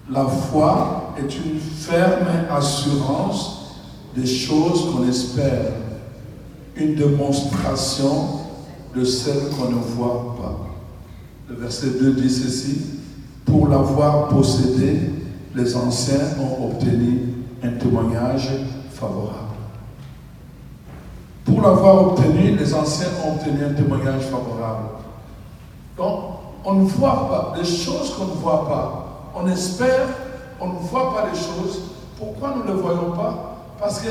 La foi est une ferme assurance des choses qu'on espère, une démonstration de celles qu'on ne voit pas. Le verset 2 dit ceci: pour l'avoir possédé, les anciens ont obtenu un témoignage favorable. Pour l'avoir obtenu, les anciens ont obtenu un témoignage favorable. Donc, on ne voit pas des choses qu'on ne voit pas. On espère, on ne voit pas les choses. Pourquoi nous ne les voyons pas? Parce que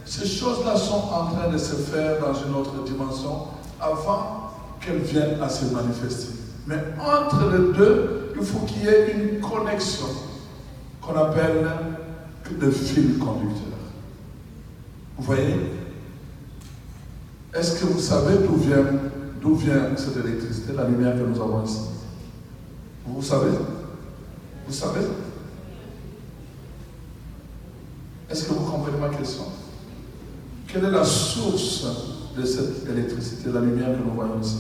ces choses-là sont en train de se faire dans une autre dimension avant qu'elles viennent à se manifester. Mais entre les deux, il faut qu'il y ait une connexion qu'on appelle le fil conducteur. Vous voyez? Est-ce que vous savez d'où vient cette électricité, la lumière que nous avons ici? Vous savez? Vous savez? Est-ce que vous comprenez ma question? Quelle est la source de cette électricité, la lumière que nous voyons ici?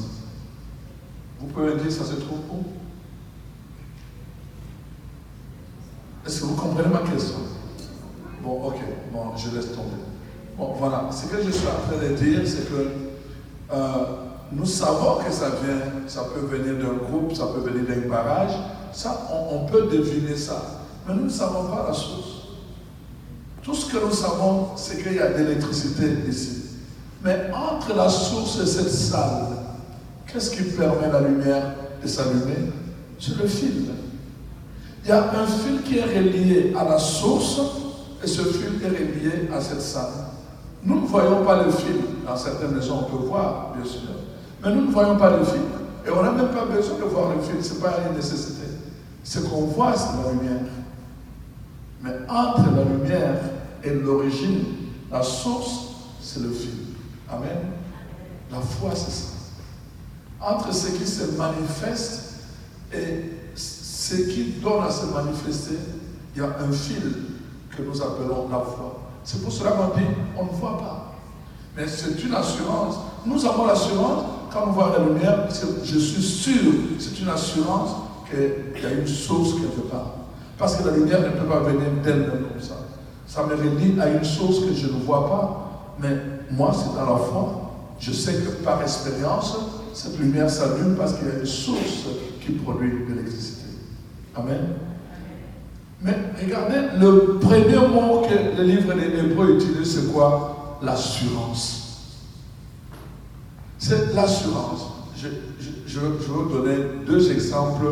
Vous pouvez me dire, ça se trouve où? Est-ce que vous comprenez ma question? Bon, ok, bon, je laisse tomber. Bon, voilà, ce que je suis en train de dire, c'est que nous savons que ça peut venir d'un groupe, ça peut venir d'un barrage, ça, on peut deviner ça, mais nous ne savons pas la source. Tout ce que nous savons, c'est qu'il y a de l'électricité ici. Mais entre la source et cette salle, qu'est-ce qui permet la lumière de s'allumer? C'est le fil. Il y a un fil qui est relié à la source et ce fil est relié à cette salle. Nous ne voyons pas le fil. Dans certaines maisons, on peut voir, bien sûr. Mais nous ne voyons pas le fil. Et on n'a même pas besoin de voir le fil. Ce n'est pas une nécessité. Ce qu'on voit, c'est la lumière. Mais entre la lumière et l'origine, la source, c'est le fil. Amen. La foi, c'est ça. Entre ce qui se manifeste et ce qui donne à se manifester, il y a un fil que nous appelons la foi. C'est pour cela qu'on dit, on ne voit pas. Mais c'est une assurance. Nous avons l'assurance, quand on voit la lumière, je suis sûr, c'est une assurance qu'il y a une source quelque part. Parce que la lumière ne peut pas venir d'elle-même comme ça. Ça me relie à une source que je ne vois pas. Mais moi, c'est dans la foi. Je sais que par expérience, cette lumière s'allume parce qu'il y a une source qui produit de l'électricité. Amen. Mais regardez, le premier mot que le livre des Hébreux utilise, c'est quoi? L'assurance. C'est l'assurance. Je vais vous donner deux exemples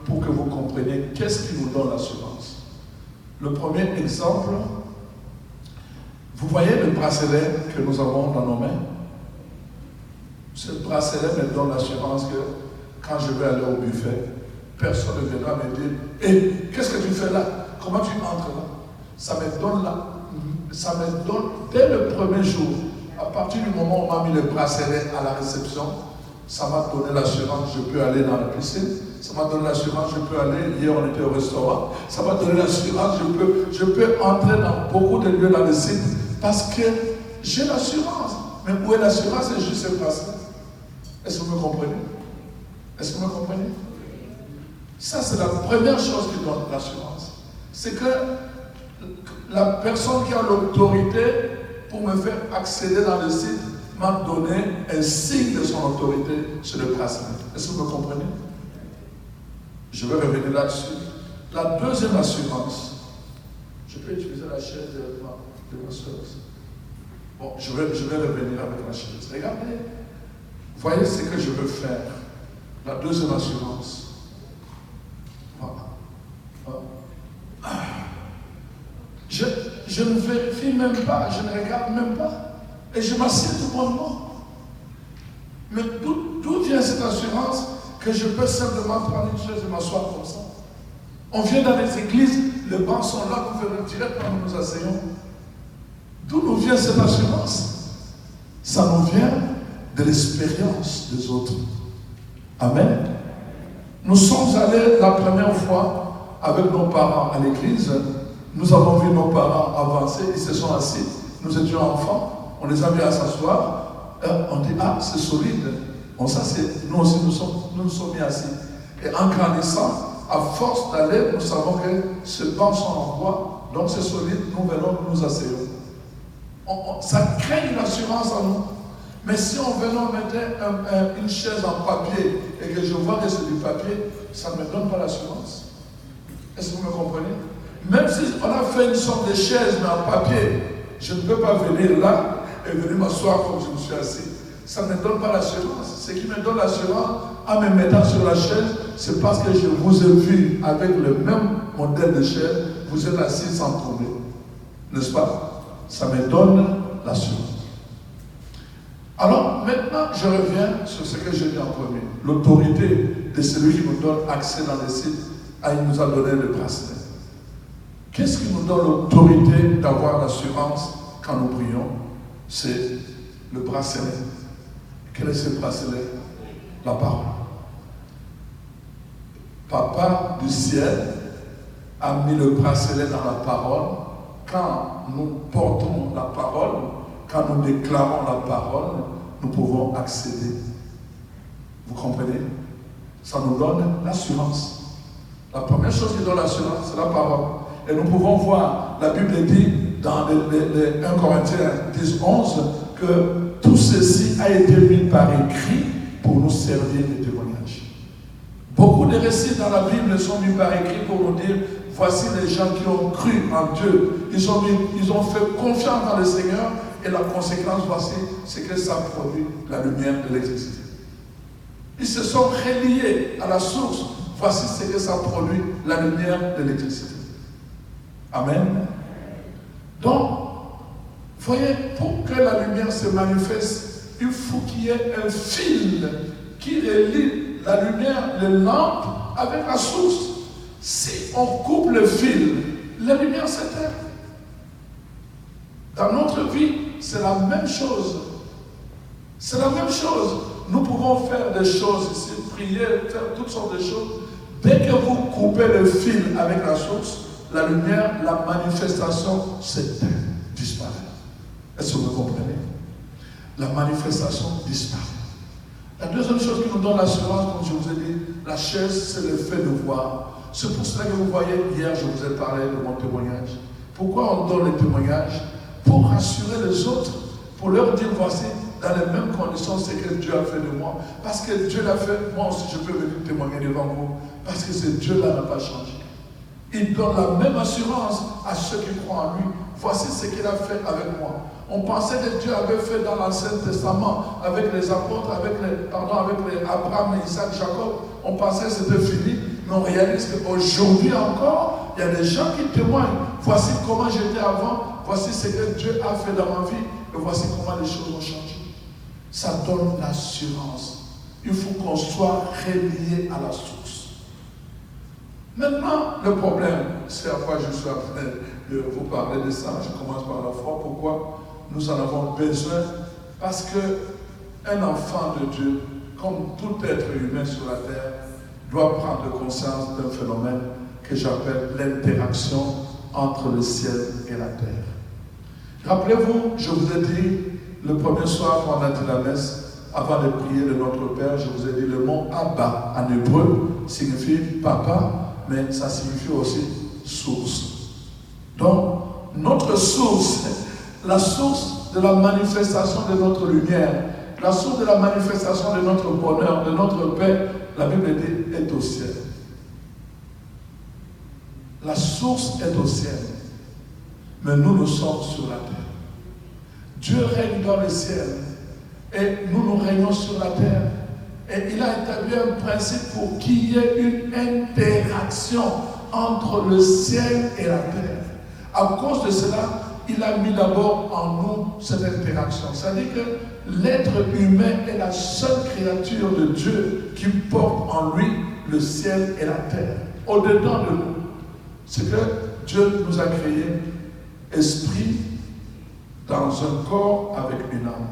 pour que vous compreniez qu'est-ce qui nous donne l'assurance. Le premier exemple, vous voyez le bracelet que nous avons dans nos mains? Ce bracelet me donne l'assurance que quand je vais aller au buffet, personne ne viendra me dire « Hé, qu'est-ce que tu fais là? Comment tu entres là ?» Ça me donne dès le premier jour, à partir du moment où on m'a mis le bracelet à la réception, ça m'a donné l'assurance que je peux aller dans la piscine, ça m'a donné l'assurance que je peux aller, hier on était au restaurant, ça m'a donné l'assurance que je peux entrer dans beaucoup de lieux dans le site parce que j'ai l'assurance. Mais où est l'assurance? C'est juste le bracelet. Est-ce que vous me comprenez? Est-ce que vous me comprenez? Ça, c'est la première chose qui donne l'assurance. C'est que la personne qui a l'autorité pour me faire accéder dans le site m'a donné un signe de son autorité sur le bracelet. Est-ce que vous me comprenez? Je vais revenir là-dessus. La deuxième assurance, je peux utiliser la chaise de ma soeur. Bon, je vais revenir avec la chaise. Regardez, voyez ce que je veux faire. La deuxième assurance. Je ne vérifie même pas, je ne regarde même pas. Et je m'assieds tout bonnement. Mais d'où vient cette assurance que je peux simplement prendre une chaise et m'asseoir comme ça? On vient dans les églises, les bancs sont là, nous venons directement, nous nous asseyons. D'où nous vient cette assurance? Ça nous vient de l'expérience des autres. Amen. Nous sommes allés la première fois avec nos parents à l'église. Nous avons vu nos parents avancer, ils se sont assis. Nous étions enfants, on les a mis à s'asseoir. On dit, ah, c'est solide. On s'assied. Nous aussi, nous nous sommes mis assis. Et en grandissant, À force d'aller, nous savons que ces bancs sont en bois, donc c'est solide, nous venons, nous asseyons. Ça crée une assurance en nous. Mais si on venait, on mettait une chaise en papier et que je vois que c'est du papier, ça ne me donne pas l'assurance. Est-ce que vous me comprenez? Même si on a fait une sorte de chaise mais en papier, je ne peux pas venir là et venir m'asseoir comme je me suis assis. Ça ne me donne pas l'assurance. Ce qui me donne l'assurance en me mettant sur la chaise, c'est parce que je vous ai vu avec le même modèle de chaise, vous êtes assis sans tomber. N'est-ce pas? Ça me donne l'assurance. Alors, maintenant, je reviens sur ce que j'ai dit en premier. L'autorité de celui qui nous donne accès dans les sites, il nous a donné le bracelet. Qu'est-ce qui nous donne l'autorité d'avoir l'assurance quand nous prions? C'est le bracelet. Quel est ce bracelet? La parole. Papa du ciel a mis le bracelet dans la parole. Quand nous portons la parole, quand nous déclarons la parole, nous pouvons accéder. Vous comprenez? Ça nous donne l'assurance. La première chose qui donne l'assurance, c'est la parole. Et nous pouvons voir, la Bible dit dans 1 Corinthiens 10, 11, que tout ceci a été mis par écrit pour nous servir de témoignage. Beaucoup de récits dans la Bible sont mis par écrit pour nous dire, voici les gens qui ont cru en Dieu. Ils ont fait confiance dans le Seigneur et la conséquence, voici, c'est que ça produit la lumière de l'électricité. Ils se sont reliés à la source. Voici ce que ça produit, la lumière de l'électricité. Amen. Donc, voyez, pour que la lumière se manifeste, il faut qu'il y ait un fil qui relie la lumière, les lampes, avec la source. Si on coupe le fil, la lumière s'éteint. Dans notre vie, c'est la même chose. C'est la même chose. Nous pouvons faire des choses ici, prier, faire toutes sortes de choses. Dès que vous coupez le fil avec la source, la lumière, la manifestation s'éteint, disparaît. Est-ce que vous comprenez? La manifestation disparaît. La deuxième chose qui nous donne l'assurance, comme je vous ai dit, la chaise, c'est le fait de voir. C'est pour cela que vous voyez, hier, je vous ai parlé de mon témoignage. Pourquoi on donne les témoignages? Pour rassurer les autres, pour leur dire, voici, dans les mêmes conditions, ce que Dieu a fait de moi. Parce que Dieu l'a fait, moi aussi, je peux venir témoigner devant vous. Parce que ce Dieu-là n'a pas changé. Il donne la même assurance à ceux qui croient en lui. Voici ce qu'il a fait avec moi. On pensait que Dieu avait fait dans l'Ancien Testament, avec les apôtres, avec Abraham, Isaac, Jacob. On pensait que c'était fini, mais on réalise qu'aujourd'hui encore, il y a des gens qui témoignent. Voici comment j'étais avant, voici ce que Dieu a fait dans ma vie, et voici comment les choses ont changé. Ça donne l'assurance. Il faut qu'on soit relié à la source. Maintenant, le problème, c'est à quoi je suis en train de vous parler de ça. Je commence par la foi. Pourquoi nous en avons besoin? Parce qu'un enfant de Dieu, comme tout être humain sur la terre, doit prendre conscience d'un phénomène que j'appelle l'interaction entre le ciel et la terre. Rappelez-vous, je vous ai dit, le premier soir quand on a dit la messe, avant de prier de notre Père, je vous ai dit le mot Abba en hébreu signifie papa, mais ça signifie aussi source. Donc, notre source, la source de la manifestation de notre lumière, la source de la manifestation de notre bonheur, de notre paix, la Bible dit, est au ciel. La source est au ciel, mais nous sommes sur la terre. Dieu règne dans le ciel et nous régnons sur la terre. Et il a établi un principe pour qu'il y ait une interaction entre le ciel et la terre. À cause de cela, il a mis d'abord en nous cette interaction. C'est-à-dire que l'être humain est la seule créature de Dieu qui porte en lui le ciel et la terre. Au-dedans de nous, c'est que Dieu nous a créé esprit dans un corps avec une âme.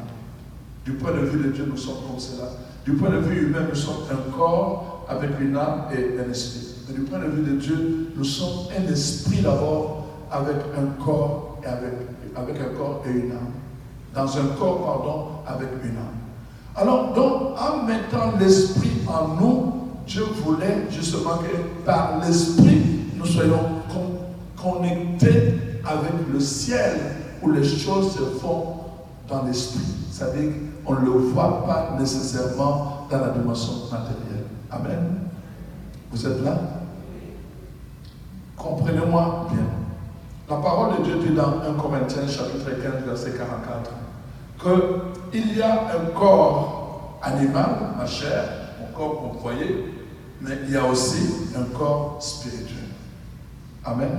Du point de vue de Dieu, nous sommes comme cela. Du point de vue humain, nous sommes un corps avec une âme et un esprit. Mais du point de vue de Dieu, nous sommes un esprit d'abord avec un corps et avec un corps et une âme. Dans un corps, pardon, avec une âme. Alors, donc, en mettant l'esprit en nous, Dieu voulait justement que par l'Esprit, nous soyons connectés avec le ciel, où les choses se font dans l'Esprit. C'est-à-dire qu'on ne le voit pas nécessairement dans la dimension matérielle. Amen. Vous êtes là? Comprenez-moi bien. La parole de Dieu dit dans 1 Corinthiens chapitre 15, verset 44, qu'il y a un corps animal, ma chair, mon corps que vous voyez, mais il y a aussi un corps spirituel. Amen.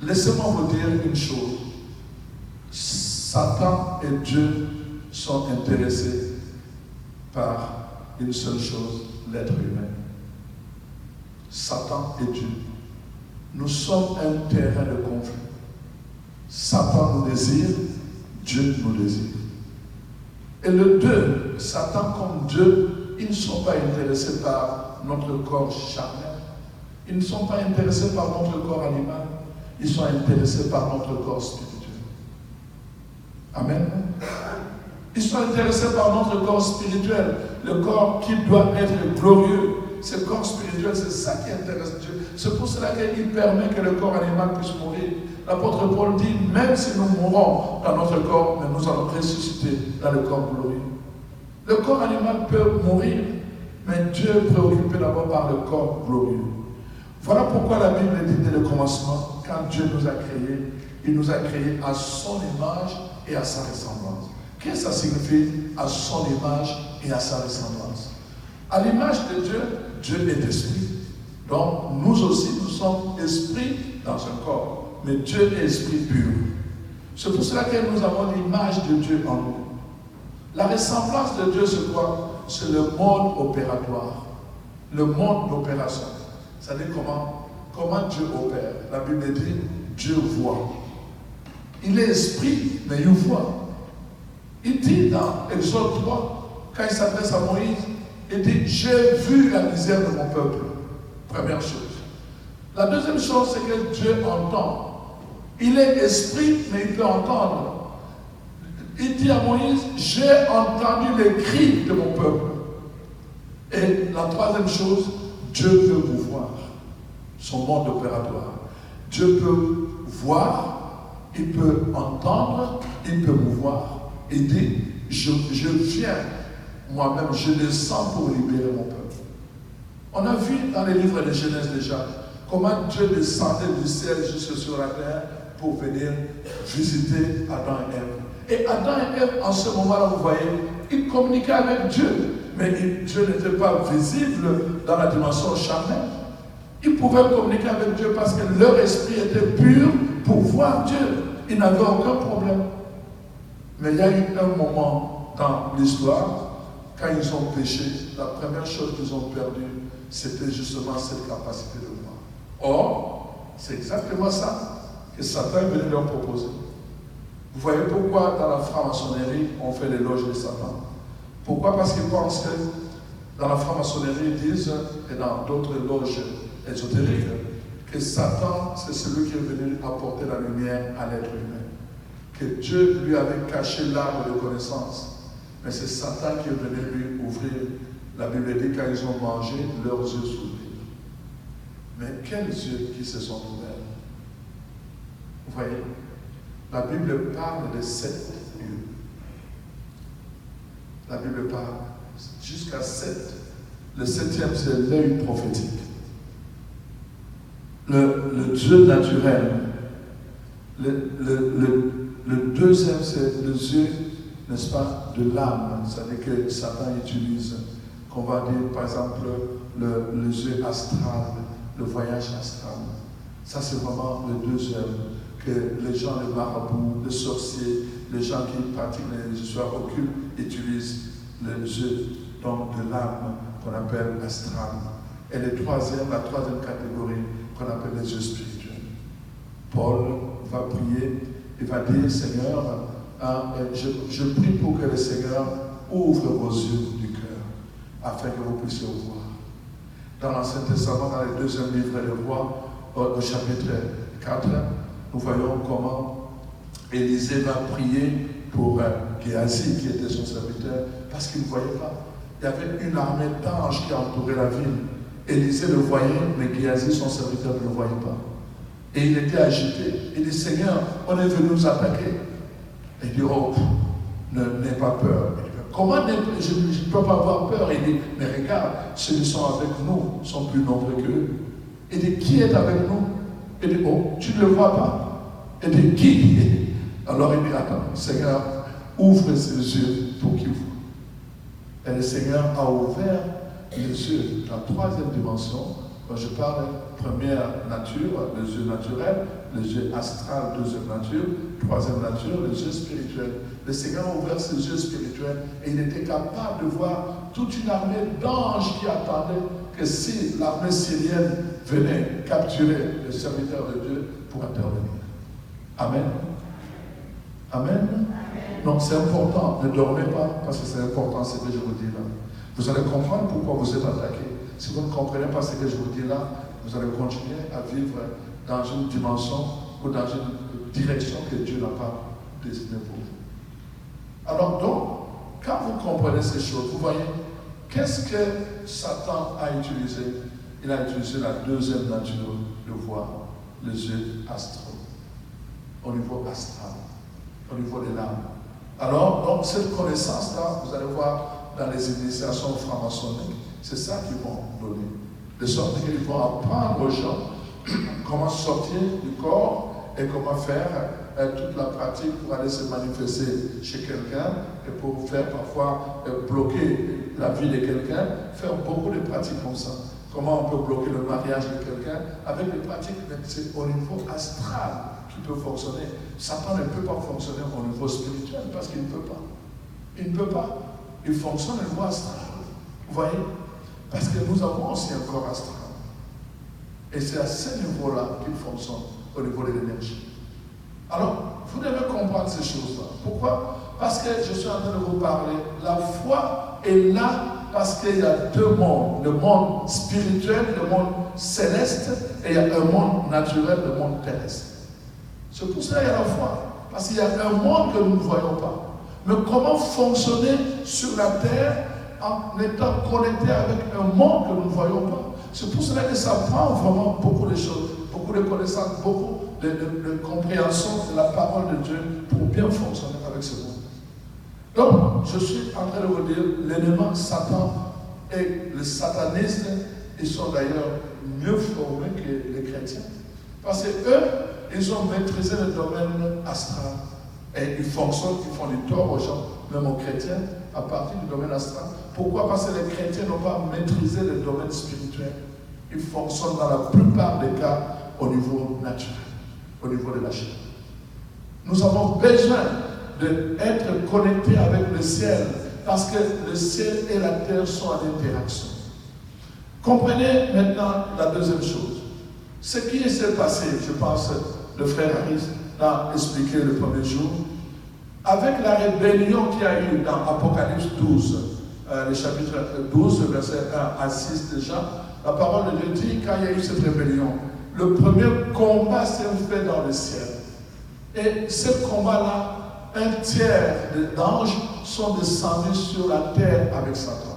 Laissez-moi vous dire une chose. Satan et Dieu sont intéressés par une seule chose, l'être humain. Satan et Dieu. Nous sommes un terrain de conflit. Satan nous désire, Dieu nous désire. Et le deux, Satan comme Dieu, ils ne sont pas intéressés par notre corps charnel. Ils ne sont pas intéressés par notre corps animal. Ils sont intéressés par notre corps spirituel. Amen. Ils sont intéressés par notre corps spirituel, le corps qui doit être glorieux. Ce corps spirituel, c'est ça qui intéresse Dieu. C'est pour cela qu'il permet que le corps animal puisse mourir. L'apôtre Paul dit, même si nous mourons dans notre corps, mais nous allons ressusciter dans le corps glorieux. Le corps animal peut mourir, mais Dieu est préoccupé d'abord par le corps glorieux. Voilà pourquoi la Bible dit dès le commencement, quand Dieu nous a créés, il nous a créés à son image et à sa ressemblance. Qu'est-ce que ça signifie à son image et à sa ressemblance? À l'image de Dieu, Dieu est esprit. Donc, nous aussi, nous sommes esprits dans un corps. Mais Dieu est esprit pur. C'est pour cela que nous avons l'image de Dieu en nous. La ressemblance de Dieu, c'est quoi? C'est le mode opératoire. Le mode d'opération. C'est-à-dire comment Dieu opère. La Bible dit, Dieu voit. Il est esprit, mais il voit. Il dit dans Exode 3, quand il s'adresse à Moïse, il dit, j'ai vu la misère de mon peuple. Première chose. La deuxième chose, c'est que Dieu entend. Il est esprit, mais il peut entendre. Il dit à Moïse, j'ai entendu les cris de mon peuple. Et la troisième chose, Dieu peut vous voir. Son monde opératoire. Dieu peut voir, il peut entendre, il peut mouvoir. Il dit, je viens moi-même, je descends pour libérer mon peuple. On a vu dans les livres de Genèse déjà comment Dieu descendait du ciel jusque sur la terre pour venir visiter Adam et Ève. Et Adam et Ève, en ce moment-là, vous voyez, ils communiquaient avec Dieu, mais Dieu n'était pas visible dans la dimension charnelle. Ils pouvaient communiquer avec Dieu parce que leur esprit était pur pour voir Dieu. Ils n'avaient aucun problème. Mais il y a eu un moment dans l'histoire, quand ils ont péché, la première chose qu'ils ont perdue, c'était justement cette capacité de voir. Or, c'est exactement ça que Satan est venu leur proposer. Vous voyez pourquoi dans la franc-maçonnerie, on fait l'éloge de Satan? Pourquoi? Parce qu'ils pensent que dans la franc-maçonnerie, ils disent, et dans d'autres loges ésotériques, que Satan, c'est celui qui est venu apporter la lumière à l'être humain. Que Dieu lui avait caché l'arbre de connaissance. Mais c'est Satan qui est venu lui ouvrir. La Bible dit quand ils ont mangé, leurs yeux s'ouvrirent. Mais quels yeux qui se sont ouverts? Vous voyez, la Bible parle de 7 yeux. La Bible parle jusqu'à 7. Le 7e, c'est l'œil prophétique. Le Dieu naturel. Le deuxième, c'est le yeux, n'est-ce pas, de l'âme. C'est-à-dire que Satan utilise, qu'on va dire, par exemple, le yeux astral, le voyage astral. Ça, c'est vraiment le deuxième, que les gens, les marabouts, les sorciers, les gens qui pratiquent les histoires occultes utilisent le yeux donc, de l'âme qu'on appelle astral. Et la troisième catégorie qu'on appelle les yeux spirituels. Paul va prier, il va dire, Seigneur, je prie pour que le Seigneur ouvre vos yeux du cœur, afin que vous puissiez voir. Dans l'Ancien Testament, dans le deuxième livre des Rois, au chapitre 4, nous voyons comment Élisée va prier pour Géasi, qui était son serviteur, parce qu'il ne voyait pas. il y avait une armée d'anges qui entourait la ville. Élisée le voyait, mais Géasi, son serviteur, ne le voyait pas. Et il était agité. Il dit, Seigneur, on est venu nous attaquer. Et il dit, oh, n'aie pas peur. Il dit, comment je ne peux pas avoir peur? Il dit, mais regarde, ceux qui sont avec nous sont plus nombreux qu'eux. Il dit, qui est avec nous? Il dit, oh, tu ne le vois pas? Il dit, qui? Alors il dit, attends, Seigneur, ouvre ses yeux pour qu'il voit. Et le Seigneur a ouvert les yeux, la troisième dimension. Quand je parle première nature, les yeux naturels, les yeux astral, deuxième nature, troisième nature, les yeux spirituels. Le Seigneur a ouvert ses yeux spirituels et il était capable de voir toute une armée d'anges qui attendaient que si l'armée syrienne venait capturer le serviteur de Dieu pour intervenir. Amen. Amen. Non, c'est important. Ne dormez pas parce que c'est important ce que je vous dis là. Vous allez comprendre pourquoi vous êtes attaqué. Si vous ne comprenez pas ce que je vous dis là, vous allez continuer à vivre dans une dimension ou dans une direction que Dieu n'a pas destinée pour vous. Alors donc, quand vous comprenez ces choses, vous voyez, qu'est-ce que Satan a utilisé? Il a utilisé la deuxième nature de voir les yeux astraux, au niveau astral, au niveau des l'âme. Alors, donc, cette connaissance-là, vous allez voir dans les initiations franc-maçonniques, c'est ça qu'ils vont donner. De sorte qu'ils vont apprendre aux gens comment sortir du corps et comment faire toute la pratique pour aller se manifester chez quelqu'un et pour faire parfois bloquer la vie de quelqu'un, faire beaucoup de pratiques comme ça. Comment on peut bloquer le mariage de quelqu'un avec des pratiques, c'est au niveau astral qui peut fonctionner. Satan ne peut pas fonctionner au niveau spirituel parce qu'il ne peut pas. Il ne peut pas. Il fonctionne au niveau astral. Vous voyez? Parce que nous avons aussi un corps astral. Et c'est à ce niveau-là qu'il fonctionne, au niveau de l'énergie. Alors, vous devez comprendre ces choses-là. Pourquoi? Parce que je suis en train de vous parler. La foi est là parce qu'il y a deux mondes. Le monde spirituel, le monde céleste, et il y a un monde naturel, le monde terrestre. C'est pour ça qu'il y a la foi. Parce qu'il y a un monde que nous ne voyons pas. Mais comment fonctionner sur la terre en étant connecté avec un monde que nous ne voyons pas? C'est pour cela que ça prend vraiment beaucoup de choses, beaucoup de connaissances, beaucoup de compréhension de la parole de Dieu pour bien fonctionner avec ce monde. Donc, je suis en train de vous dire, l'ennemi Satan et les satanistes, ils sont d'ailleurs mieux formés que les chrétiens. Parce qu'eux, ils ont maîtrisé le domaine astral. Et ils fonctionnent, ils font du tort aux gens, même aux chrétiens, à partir du domaine astral. Pourquoi? Parce que les chrétiens n'ont pas maîtrisé le domaine spirituel. Ils fonctionnent dans la plupart des cas au niveau naturel, au niveau de la chair. Nous avons besoin d'être connectés avec le ciel, parce que le ciel et la terre sont en interaction. Comprenez maintenant la deuxième chose. Ce qui s'est passé, je pense, le frère Harris l'a expliqué le premier jour, avec la rébellion qu'il y a eu dans Apocalypse 12, le chapitre 12, verset 1 à 6 déjà, la parole de Dieu dit, quand il y a eu cette rébellion, le premier combat s'est fait dans le ciel. Et ce combat-là, un tiers d'anges sont descendus sur la terre avec Satan.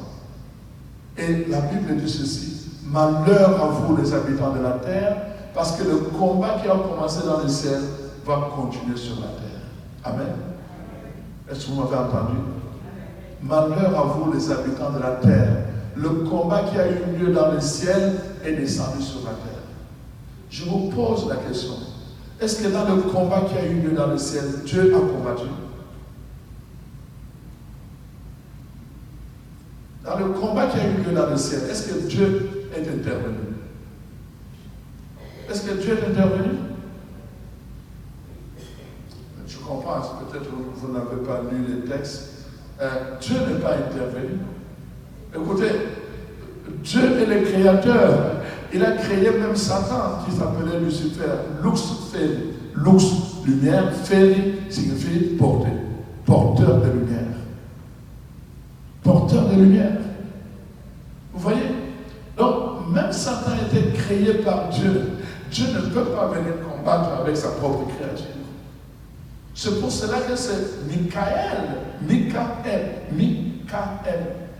Et la Bible dit ceci, malheur à vous les habitants de la terre, parce que le combat qui a commencé dans le ciel va continuer sur la terre. Amen. Est-ce que vous m'avez entendu? Malheur à vous les habitants de la terre. Le combat qui a eu lieu dans le ciel est descendu sur la terre. Je vous pose la question. Est-ce que dans le combat qui a eu lieu dans le ciel, Dieu a combattu? Dans le combat qui a eu lieu dans le ciel, est-ce que Dieu est intervenu? Est-ce que Dieu est intervenu? Je comprends, peut-être que vous n'avez pas lu les textes. Dieu n'est pas intervenu. Écoutez, Dieu est le créateur. Il a créé même Satan, qui s'appelait Lucifer. Lux Feri. Lux, lumière. Feri signifie porter. Porteur de lumière. Porteur de lumière. Vous voyez? Donc, même Satan a été créé par Dieu. Dieu ne peut pas venir combattre avec sa propre créature. C'est pour cela que c'est Michael,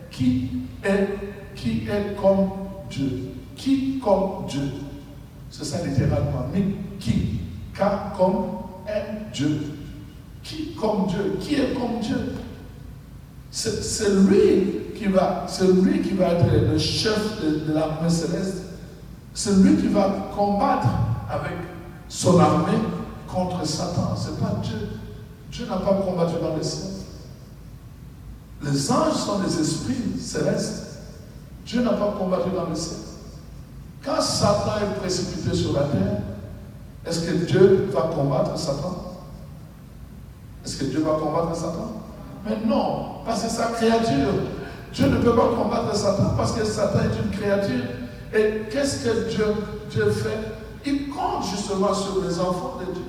qui Et qui est comme Dieu? Qui comme Dieu? C'est ça littéralement. Mais qui? Car comme un Dieu. Qui comme Dieu? Qui est comme Dieu? C'est lui qui va être le chef de l'armée céleste. C'est lui qui va combattre avec son armée contre Satan. Ce n'est pas Dieu. Dieu n'a pas combattu dans le ciel. Les anges sont des esprits célestes. Dieu n'a pas combattu dans le ciel. Quand Satan est précipité sur la terre, est-ce que Dieu va combattre Satan? Est-ce que Dieu va combattre Satan? Mais non, parce que c'est sa créature. Dieu ne peut pas combattre Satan parce que Satan est une créature. Et qu'est-ce que Dieu fait? Il compte justement sur les enfants de Dieu.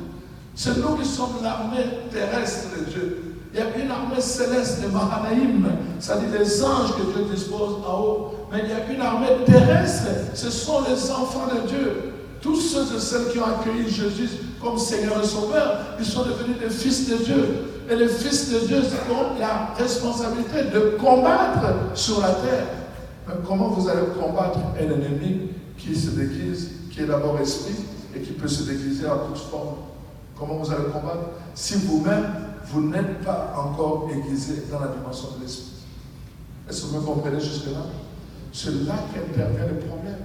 C'est nous qui sommes l'armée terrestre de Dieu. Il y a une armée céleste, les Mahanaïm, c'est-à-dire les anges que Dieu dispose en haut. Mais il y a une armée terrestre, ce sont les enfants de Dieu. Tous ceux et celles qui ont accueilli Jésus comme Seigneur et Sauveur, ils sont devenus des fils de Dieu. Et les fils de Dieu ont la responsabilité de combattre sur la terre. Mais comment vous allez combattre un ennemi qui se déguise, qui est d'abord esprit et qui peut se déguiser en toute forme? Comment vous allez combattre si vous-même, vous n'êtes pas encore aiguisé dans la dimension de l'esprit? Est-ce que vous me comprenez jusque-là? C'est là qu'intervient le problème.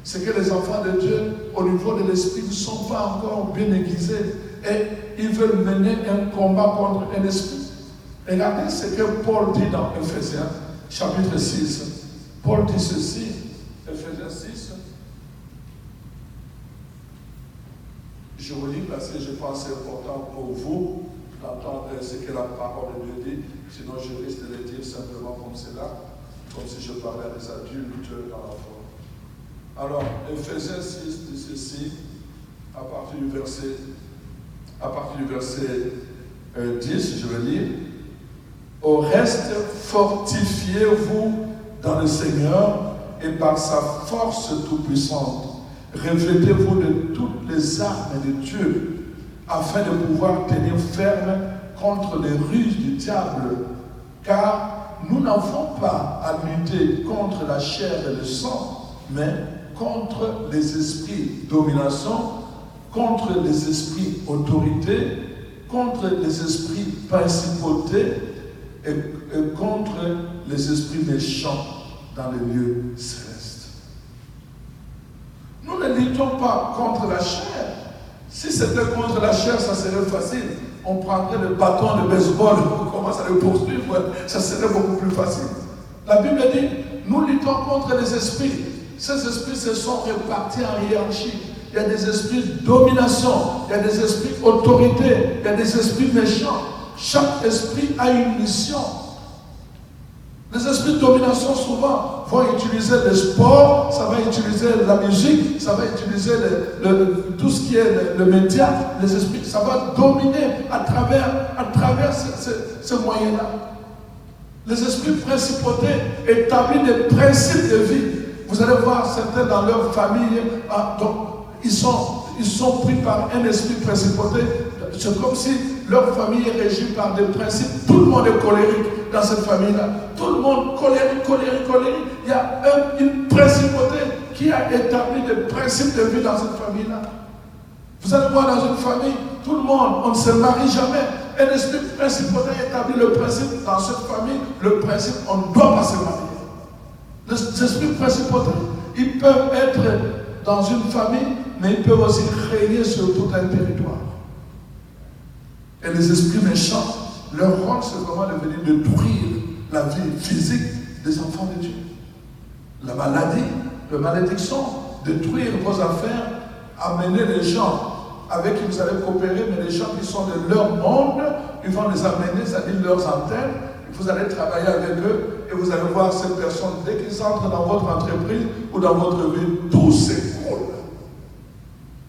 C'est que les enfants de Dieu, au niveau de l'esprit, ne sont pas encore bien aiguisés et ils veulent mener un combat contre un esprit. Regardez ce que Paul dit dans Ephésiens, chapitre 6. Paul dit ceci, Ephésiens 6. Je vous lis parce que je pense que c'est important pour vous d'entendre ce que la parole de Dieu dit, sinon je risque de le dire simplement comme cela, comme si je parlais à des adultes dans la foi. Alors, Ephésiens 6 dit ceci, à partir du verset 10, je vais lire. Au reste, fortifiez-vous dans le Seigneur et par sa force toute-puissante. Revêtez-vous de toutes les armes de Dieu afin de pouvoir tenir ferme contre les ruses du diable. Car nous n'avons pas à lutter contre la chair et le sang, mais contre les esprits domination, contre les esprits autorité, contre les esprits principautés et contre les esprits méchants dans les lieux célestes. Nous ne luttons pas contre la chair. Si c'était contre la chair, ça serait facile. On prendrait le bâton de baseball, on commence à le poursuivre, ça serait beaucoup plus facile. La Bible dit, nous luttons contre les esprits. Ces esprits se sont répartis en hiérarchie. Il y a des esprits de domination, il y a des esprits d'autorité, il y a des esprits méchants. Chaque esprit a une mission. Les esprits de domination, souvent, vont utiliser le sport, ça va utiliser la musique, ça va utiliser tout ce qui est le média. Les esprits, ça va dominer à travers ce moyen-là. Les esprits principautés établissent des principes de vie. Vous allez voir certains dans leur famille, donc ils sont pris par un esprit principauté. C'est comme si leur famille est régie par des principes. Tout le monde est colérique dans cette famille-là. Tout le monde colérique. Il y a une principauté qui a établi des principes de vie dans cette famille-là. Vous allez voir dans une famille, tout le monde, on ne se marie jamais. Un esprit principauté établit le principe dans cette famille, le principe, on ne doit pas se marier. Les esprits principautés, ils peuvent être dans une famille, mais ils peuvent aussi régner sur tout un territoire. Et les esprits méchants, leur rôle, c'est vraiment de venir détruire la vie physique des enfants de Dieu. La maladie, la malédiction, détruire vos affaires, amener les gens avec qui vous allez coopérer, mais les gens qui sont de leur monde, ils vont les amener, c'est-à-dire leurs antennes, vous allez travailler avec eux et vous allez voir ces personnes, dès qu'ils entrent dans votre entreprise ou dans votre vie, tout s'écroule.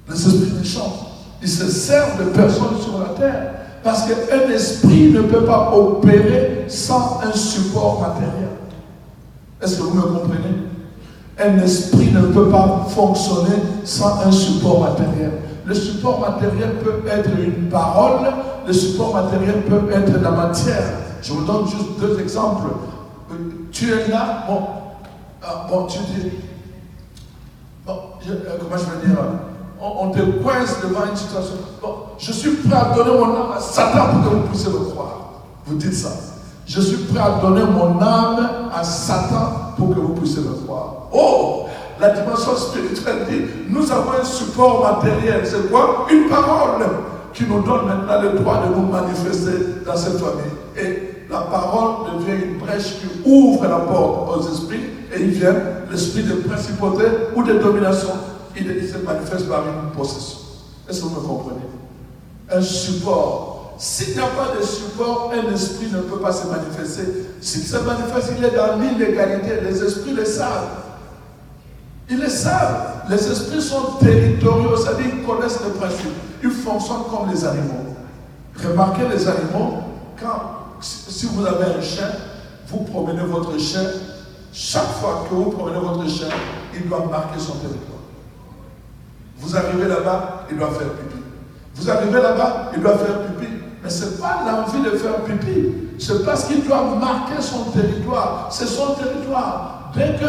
Les esprits méchants, ils se servent de personnes sur la terre parce qu'un esprit ne peut pas opérer sans un support matériel. Est-ce que vous me comprenez? Un esprit ne peut pas fonctionner sans un support matériel. Le support matériel peut être une parole, le support matériel peut être la matière. Je vous donne juste deux exemples. Tu es là, bon, Bon, tu dis, bon, comment je vais dire, on te coince devant une situation. Bon, je suis prêt à donner mon âme à Satan pour que vous puissiez le croire. Vous dites ça. Je suis prêt à donner mon âme à Satan pour que vous puissiez le croire. Oh, la dimension spirituelle dit, nous avons un support matériel. C'est quoi? Une parole qui nous donne maintenant le droit de nous manifester dans cette famille. Et la parole devient une brèche qui ouvre la porte aux esprits et ils viennent, l'esprit de principauté ou de domination, il se manifeste par une possession. Est-ce que vous me comprenez? Un support. S'il n'y a pas de support, un esprit ne peut pas se manifester. S'il se manifeste, il est dans l'illégalité. Les esprits le savent. Ils le savent. Les esprits sont territoriaux, c'est-à-dire qu'ils connaissent le principe. Ils fonctionnent comme les animaux. Remarquez les animaux, si vous avez un chien, vous promenez votre chien, chaque fois que vous promenez votre chien, il doit marquer son territoire. Vous arrivez là-bas, il doit faire pipi. Vous arrivez là-bas, il doit faire pipi. Mais ce n'est pas l'envie de faire pipi. C'est parce qu'il doit marquer son territoire. C'est son territoire. Dès que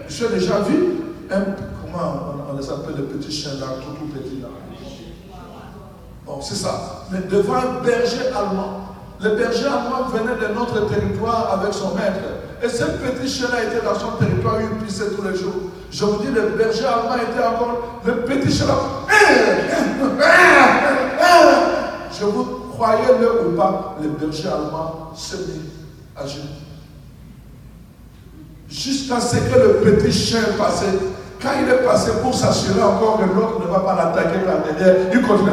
j'ai déjà vu, comment on les appelle les petits chiens là, tout petits là. Bon, c'est ça. Mais devant un berger allemand, le berger allemand venait de notre territoire avec son maître. Et ce petit chien-là était dans son territoire, il pissait tous les jours. Je vous dis, le berger allemand était encore le petit chien-là. Je vous croyez-le ou pas, le berger allemand se mit à genoux. Jusqu'à ce que le petit chien passait. Quand il est passé pour s'assurer encore que l'autre ne va pas l'attaquer par derrière, il continue.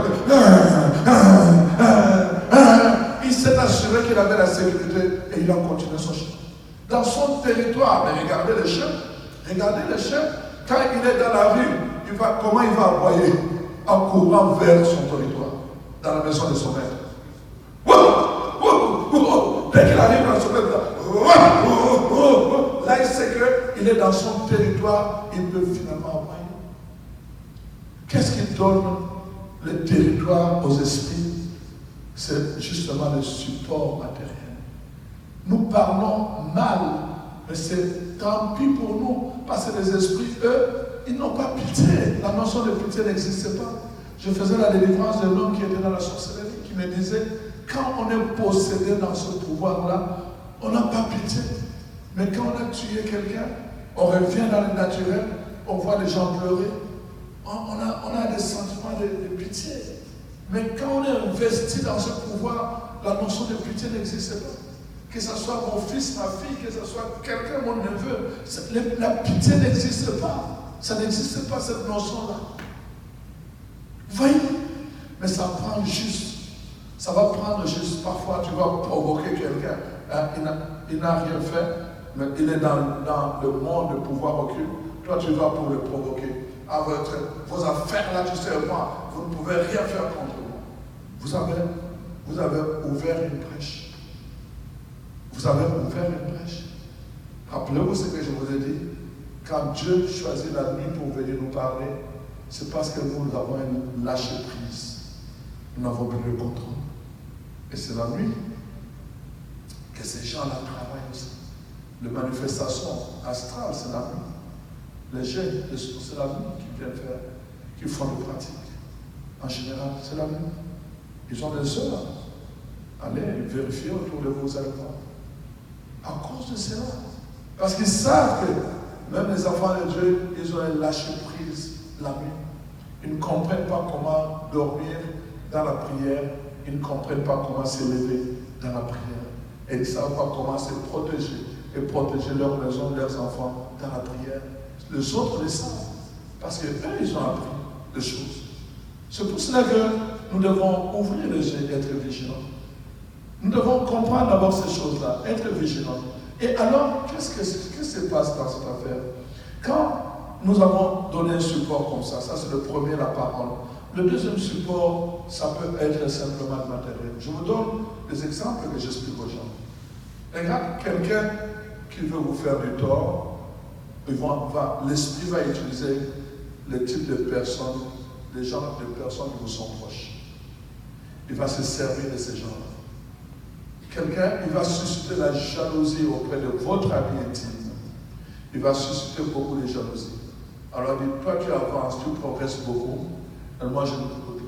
Il s'est assuré qu'il avait la sécurité et il a continué son chemin. Dans son territoire, mais regardez le chien. Regardez le chien. Quand il est dans la rue, comment il va aboyer? En courant vers son territoire, dans la maison de son maître. Dès qu'il arrive dans son maître, là il sait qu'il est dans son territoire, il peut finalement aboyer. Qu'est-ce qui donne le territoire aux esprits? C'est justement le support matériel. Nous parlons mal, mais c'est tant pis pour nous, parce que les esprits, eux, ils n'ont pas pitié. La notion de pitié n'existe pas. Je faisais la délivrance de l'homme qui était dans la sorcellerie, qui me disait, quand on est possédé dans ce pouvoir-là, on n'a pas pitié. Mais quand on a tué quelqu'un, on revient dans le naturel, on voit les gens pleurer, on a des sentiments de pitié. Mais quand on est investi dans ce pouvoir, la notion de pitié n'existe pas. Que ce soit mon fils, ma fille, que ce soit quelqu'un, mon neveu, la pitié n'existe pas. Ça n'existe pas, cette notion-là. Voyez? Mais ça prend juste. Ça va prendre juste. Parfois, tu vas provoquer quelqu'un. Il n'a rien fait, mais il est dans le monde de pouvoir occulte. Toi, tu vas pour le provoquer. Avec vos affaires là, tu sais, moi, vous ne pouvez rien faire contre moi. Vous avez ouvert une brèche. Vous avez ouvert une brèche. Rappelez-vous ce que je vous ai dit. Quand Dieu choisit la nuit pour venir nous parler, c'est parce que nous avons une lâcher prise. Nous n'avons plus le contrôle. Et c'est la nuit que ces gens-là travaillent aussi. Les manifestations astrales, c'est la nuit. Les jeunes, c'est la nuit qui viennent faire, qui font des pratiques. En général, c'est la nuit. Ils ont des heures. Allez vérifier autour de vous, allez voir. À cause de cela. Parce qu'ils savent que même les enfants de Dieu, ils ont un lâcher prise la nuit. Ils ne comprennent pas comment dormir dans la prière. Ils ne comprennent pas comment s'élever dans la prière. Et ils ne savent pas comment se protéger et protéger leur maison, leurs enfants dans la prière. Les autres le savent. Parce qu'eux, ils ont appris des choses. C'est pour cela que nous devons ouvrir les yeux et être vigilants. Nous devons comprendre d'abord ces choses-là, être vigilants. Et alors, qu'est-ce qui se passe dans cette affaire? Quand nous avons donné un support comme ça c'est le premier, la parole. Le deuxième support, ça peut être simplement le matériel. Je vous donne des exemples que j'explique aux gens. Regarde, quelqu'un qui veut vous faire du tort, l'esprit va utiliser le type de personnes, des personnes qui vous sont proches. Il va se servir de ces gens-là. Quelqu'un, il va susciter la jalousie auprès de votre ami intime. il va susciter beaucoup de jalousie. Alors il dit, toi tu avances, tu progresses beaucoup. Et moi,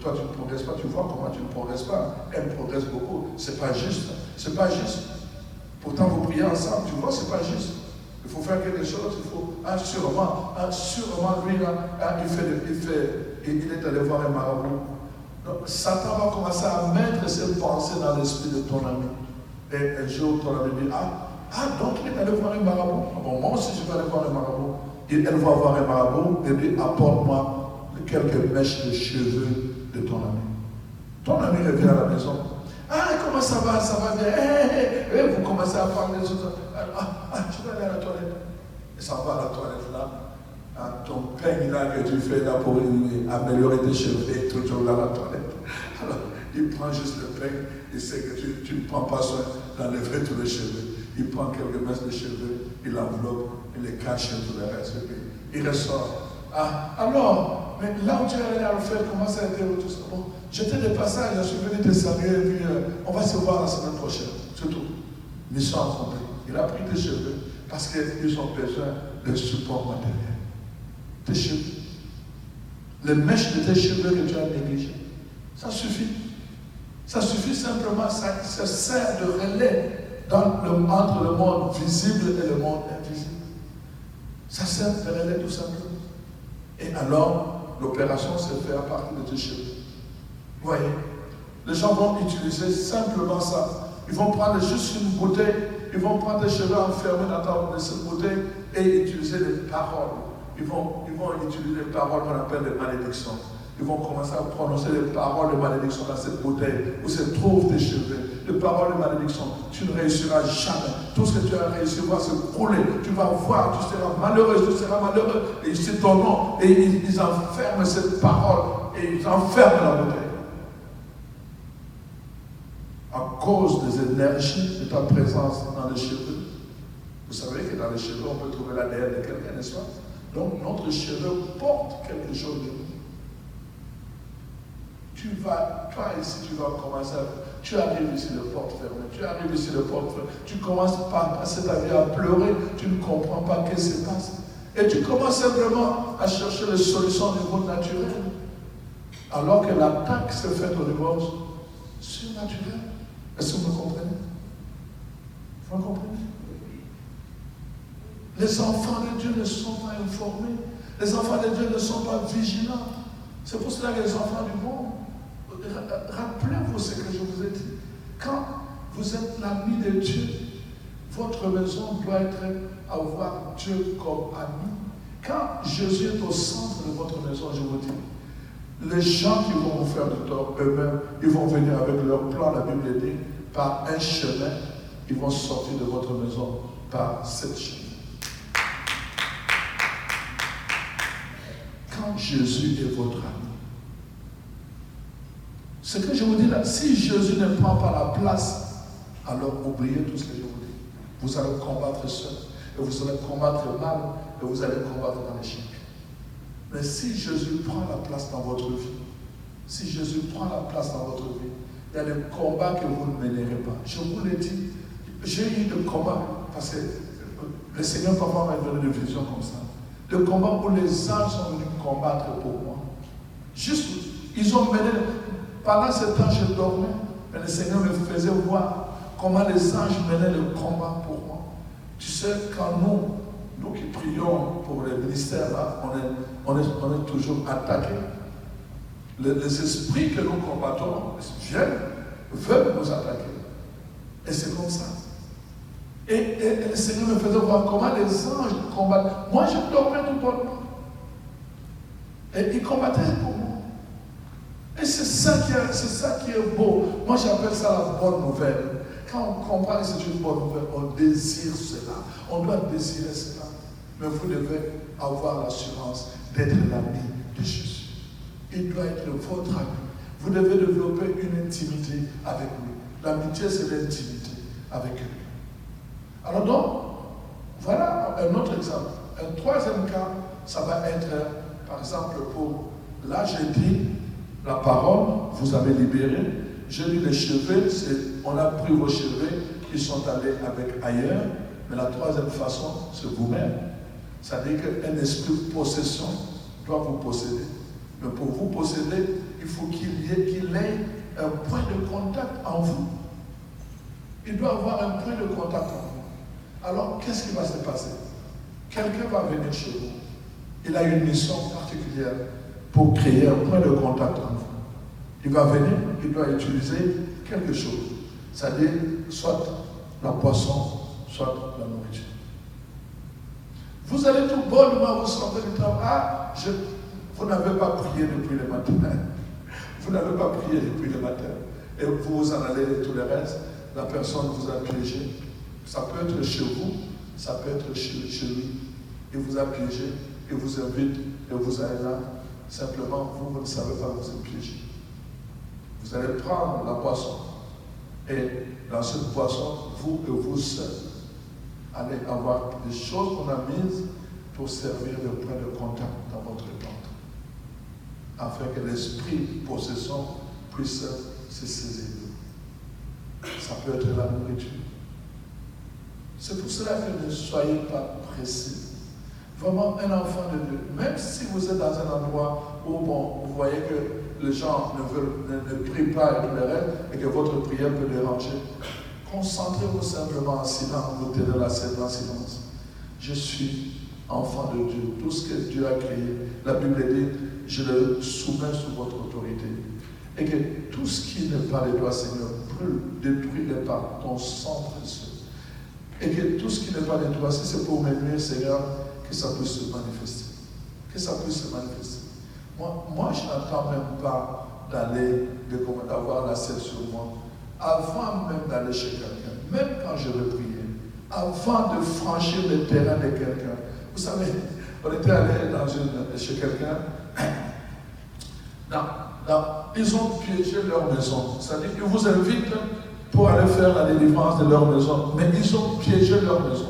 toi tu ne progresses pas, tu vois comment tu ne progresses pas. Elle progresse beaucoup, c'est pas juste. C'est pas juste. Pourtant vous priez ensemble, tu vois, c'est pas juste. Il faut faire quelque chose, il faut sûrement lui là, il est allé voir un marabout. Donc, Satan va commencer à mettre ses pensées dans l'esprit de ton ami. Et un jour, ton ami dit, donc il est allé voir un marabout. Bon, moi aussi je vais aller voir un marabout. Et elle va voir un marabout et dit, apporte-moi quelques mèches de cheveux de ton ami. Ton ami revient à la maison. Comment ça va bien. Vous commencez à parler des choses. Tu vas aller à la toilette. Et ça va à la toilette là. Ton peigne là que tu fais là pour améliorer tes cheveux est toujours là à la toilette. Alors, il prend juste le peigne, il sait que tu ne prends pas soin d'enlever tous les cheveux. Il prend quelques mèches de cheveux, il enveloppe, il les cache et tout le reste. Il ressort. Alors, mais là où tu es allé à le faire, comment ça a été tout ça? Bon, j'étais de passage, je suis venu te saluer et puis on va se voir la semaine prochaine. C'est tout. Mission accomplie. Il a pris tes cheveux parce qu'ils ont besoin de support matériel. Tes cheveux. Les mèches de tes cheveux que tu as négligées. Ça suffit. Ça suffit simplement, ça sert de relais entre le monde visible et le monde invisible. Ça sert de relais tout simplement. Et alors, l'opération se fait à partir de tes cheveux. Vous voyez, les gens vont utiliser simplement ça. Ils vont prendre juste une bouteille, ils vont prendre des cheveux enfermés dans cette bouteille et utiliser des paroles. Ils vont utiliser des paroles qu'on appelle des malédictions. Ils vont commencer à prononcer des paroles de malédiction dans cette bouteille où se trouvent tes cheveux. Des paroles de malédiction. Tu ne réussiras jamais. Tout ce que tu as réussi va se couler. Tu vas voir, tu seras malheureux, tu seras malheureux. Et c'est ton nom. Et ils enferment cette parole. Et ils enferment la bouteille. À cause des énergies de ta présence dans les cheveux. Vous savez que dans les cheveux, on peut trouver l'ADN de quelqu'un, n'est-ce pas? Donc notre cheveu porte quelque chose de nous. Toi ici, tu vas commencer tu arrives ici le porte fermé, tu arrives ici le porte fermé, tu commences par passer ta vie à pleurer, tu ne comprends pas ce qui se passe. Et tu commences simplement à chercher les solutions au niveau naturel. Alors que l'attaque se fait au niveau surnaturel. Est-ce que vous me comprenez? Vous me comprenez? Les enfants de Dieu ne sont pas informés. Les enfants de Dieu ne sont pas vigilants. C'est pour cela que les enfants du monde, rappelez-vous ce que je vous ai dit. Quand vous êtes l'ami de Dieu, votre maison doit avoir Dieu comme ami. Quand Jésus est au centre de votre maison, je vous dis, les gens qui vont vous faire du tort eux-mêmes, ils vont venir avec leur plan, la Bible dit, par un chemin, ils vont sortir de votre maison par cette chemin. Quand Jésus est votre ami, ce que je vous dis là, si Jésus ne prend pas la place, alors oubliez tout ce que je vous dis. Vous allez combattre seul, et vous allez combattre mal, et vous allez combattre dans l'échec. Mais si Jésus prend la place dans votre vie, si Jésus prend la place dans votre vie, il y a des combats que vous ne mènerez pas. Je vous l'ai dit, j'ai eu des combats, parce que le Seigneur parfois m'a donné des visions comme ça. Le combat où les anges sont venus combattre pour moi. Juste, ils ont mené. Pendant ce temps, je dormais, mais le Seigneur me faisait voir comment les anges menaient le combat pour moi. Tu sais, quand nous qui prions pour les ministères, là, on est toujours attaqués. Les esprits que nous combattons veulent nous attaquer. Et c'est comme ça. Et le Seigneur me faisait voir comment les anges combattent. Moi, je dormais tout bonnement. Et ils combattaient pour moi. Et c'est ça qui est beau. Moi, j'appelle ça la bonne nouvelle. Quand on comprend que c'est une bonne nouvelle, on désire cela. On doit désirer cela. Mais vous devez avoir l'assurance d'être l'ami de Jésus. Il doit être votre ami. Vous devez développer une intimité avec lui. L'amitié, c'est l'intimité avec lui. Alors donc, voilà un autre exemple. Un troisième cas, ça va être, par exemple, pour, là j'ai dit, la parole, vous avez libéré. J'ai dit les cheveux, on a pris vos cheveux, ils sont allés avec ailleurs. Mais la troisième façon, c'est vous-même. Ça veut dire qu'un esprit de possession doit vous posséder. Mais pour vous posséder, il faut qu'il ait un point de contact en vous. Il doit avoir un point de contact en vous. Alors, qu'est-ce qui va se passer? Quelqu'un va venir chez vous. Il a une mission particulière pour créer un point de contact en vous. Il va venir, il doit utiliser quelque chose. C'est-à-dire, soit la boisson, soit la nourriture. Vous allez tout bonnement vous sentir du travail. Ah, vous n'avez pas prié depuis le matin. Vous n'avez pas prié depuis le matin. Et vous en allez et tout le reste. La personne vous a piégé. Ça peut être chez vous, ça peut être chez lui. Il vous a piégé, il vous invite, et vous allez là. Simplement, vous ne savez pas que vous êtes piégé. Vous allez prendre la boisson. Et dans cette boisson, vous et vous seuls allez avoir des choses qu'on a mises pour servir de point de contact dans votre ventre, afin que l'esprit de possession puisse se saisir. Ça peut être la nourriture. C'est pour cela que ne soyez pas pressés. Vraiment, un enfant de Dieu, même si vous êtes dans un endroit où vous voyez que les gens ne prient pas et tout le reste, et que votre prière peut déranger, concentrez-vous simplement en silence, vous tenez la scène en silence. Je suis enfant de Dieu. Tout ce que Dieu a créé, la Bible dit, je le soumets sous votre autorité. Et que tout ce qui n'est pas de toi, Seigneur, brûle, détruis-le par ton sang précieux. Et que tout ce qui n'est pas de toi, si c'est pour me nuire, Seigneur, que ça puisse se manifester. Que ça puisse se manifester. Moi je n'attends même pas d'avoir la selle sur moi. Avant même d'aller chez quelqu'un, même quand je vais prier, avant de franchir le terrain de quelqu'un. Vous savez, on était allé chez quelqu'un. Ils ont piégé leur maison. C'est-à-dire qu'ils vous invitent pour aller faire la délivrance de leur maison. Mais ils ont piégé leur maison.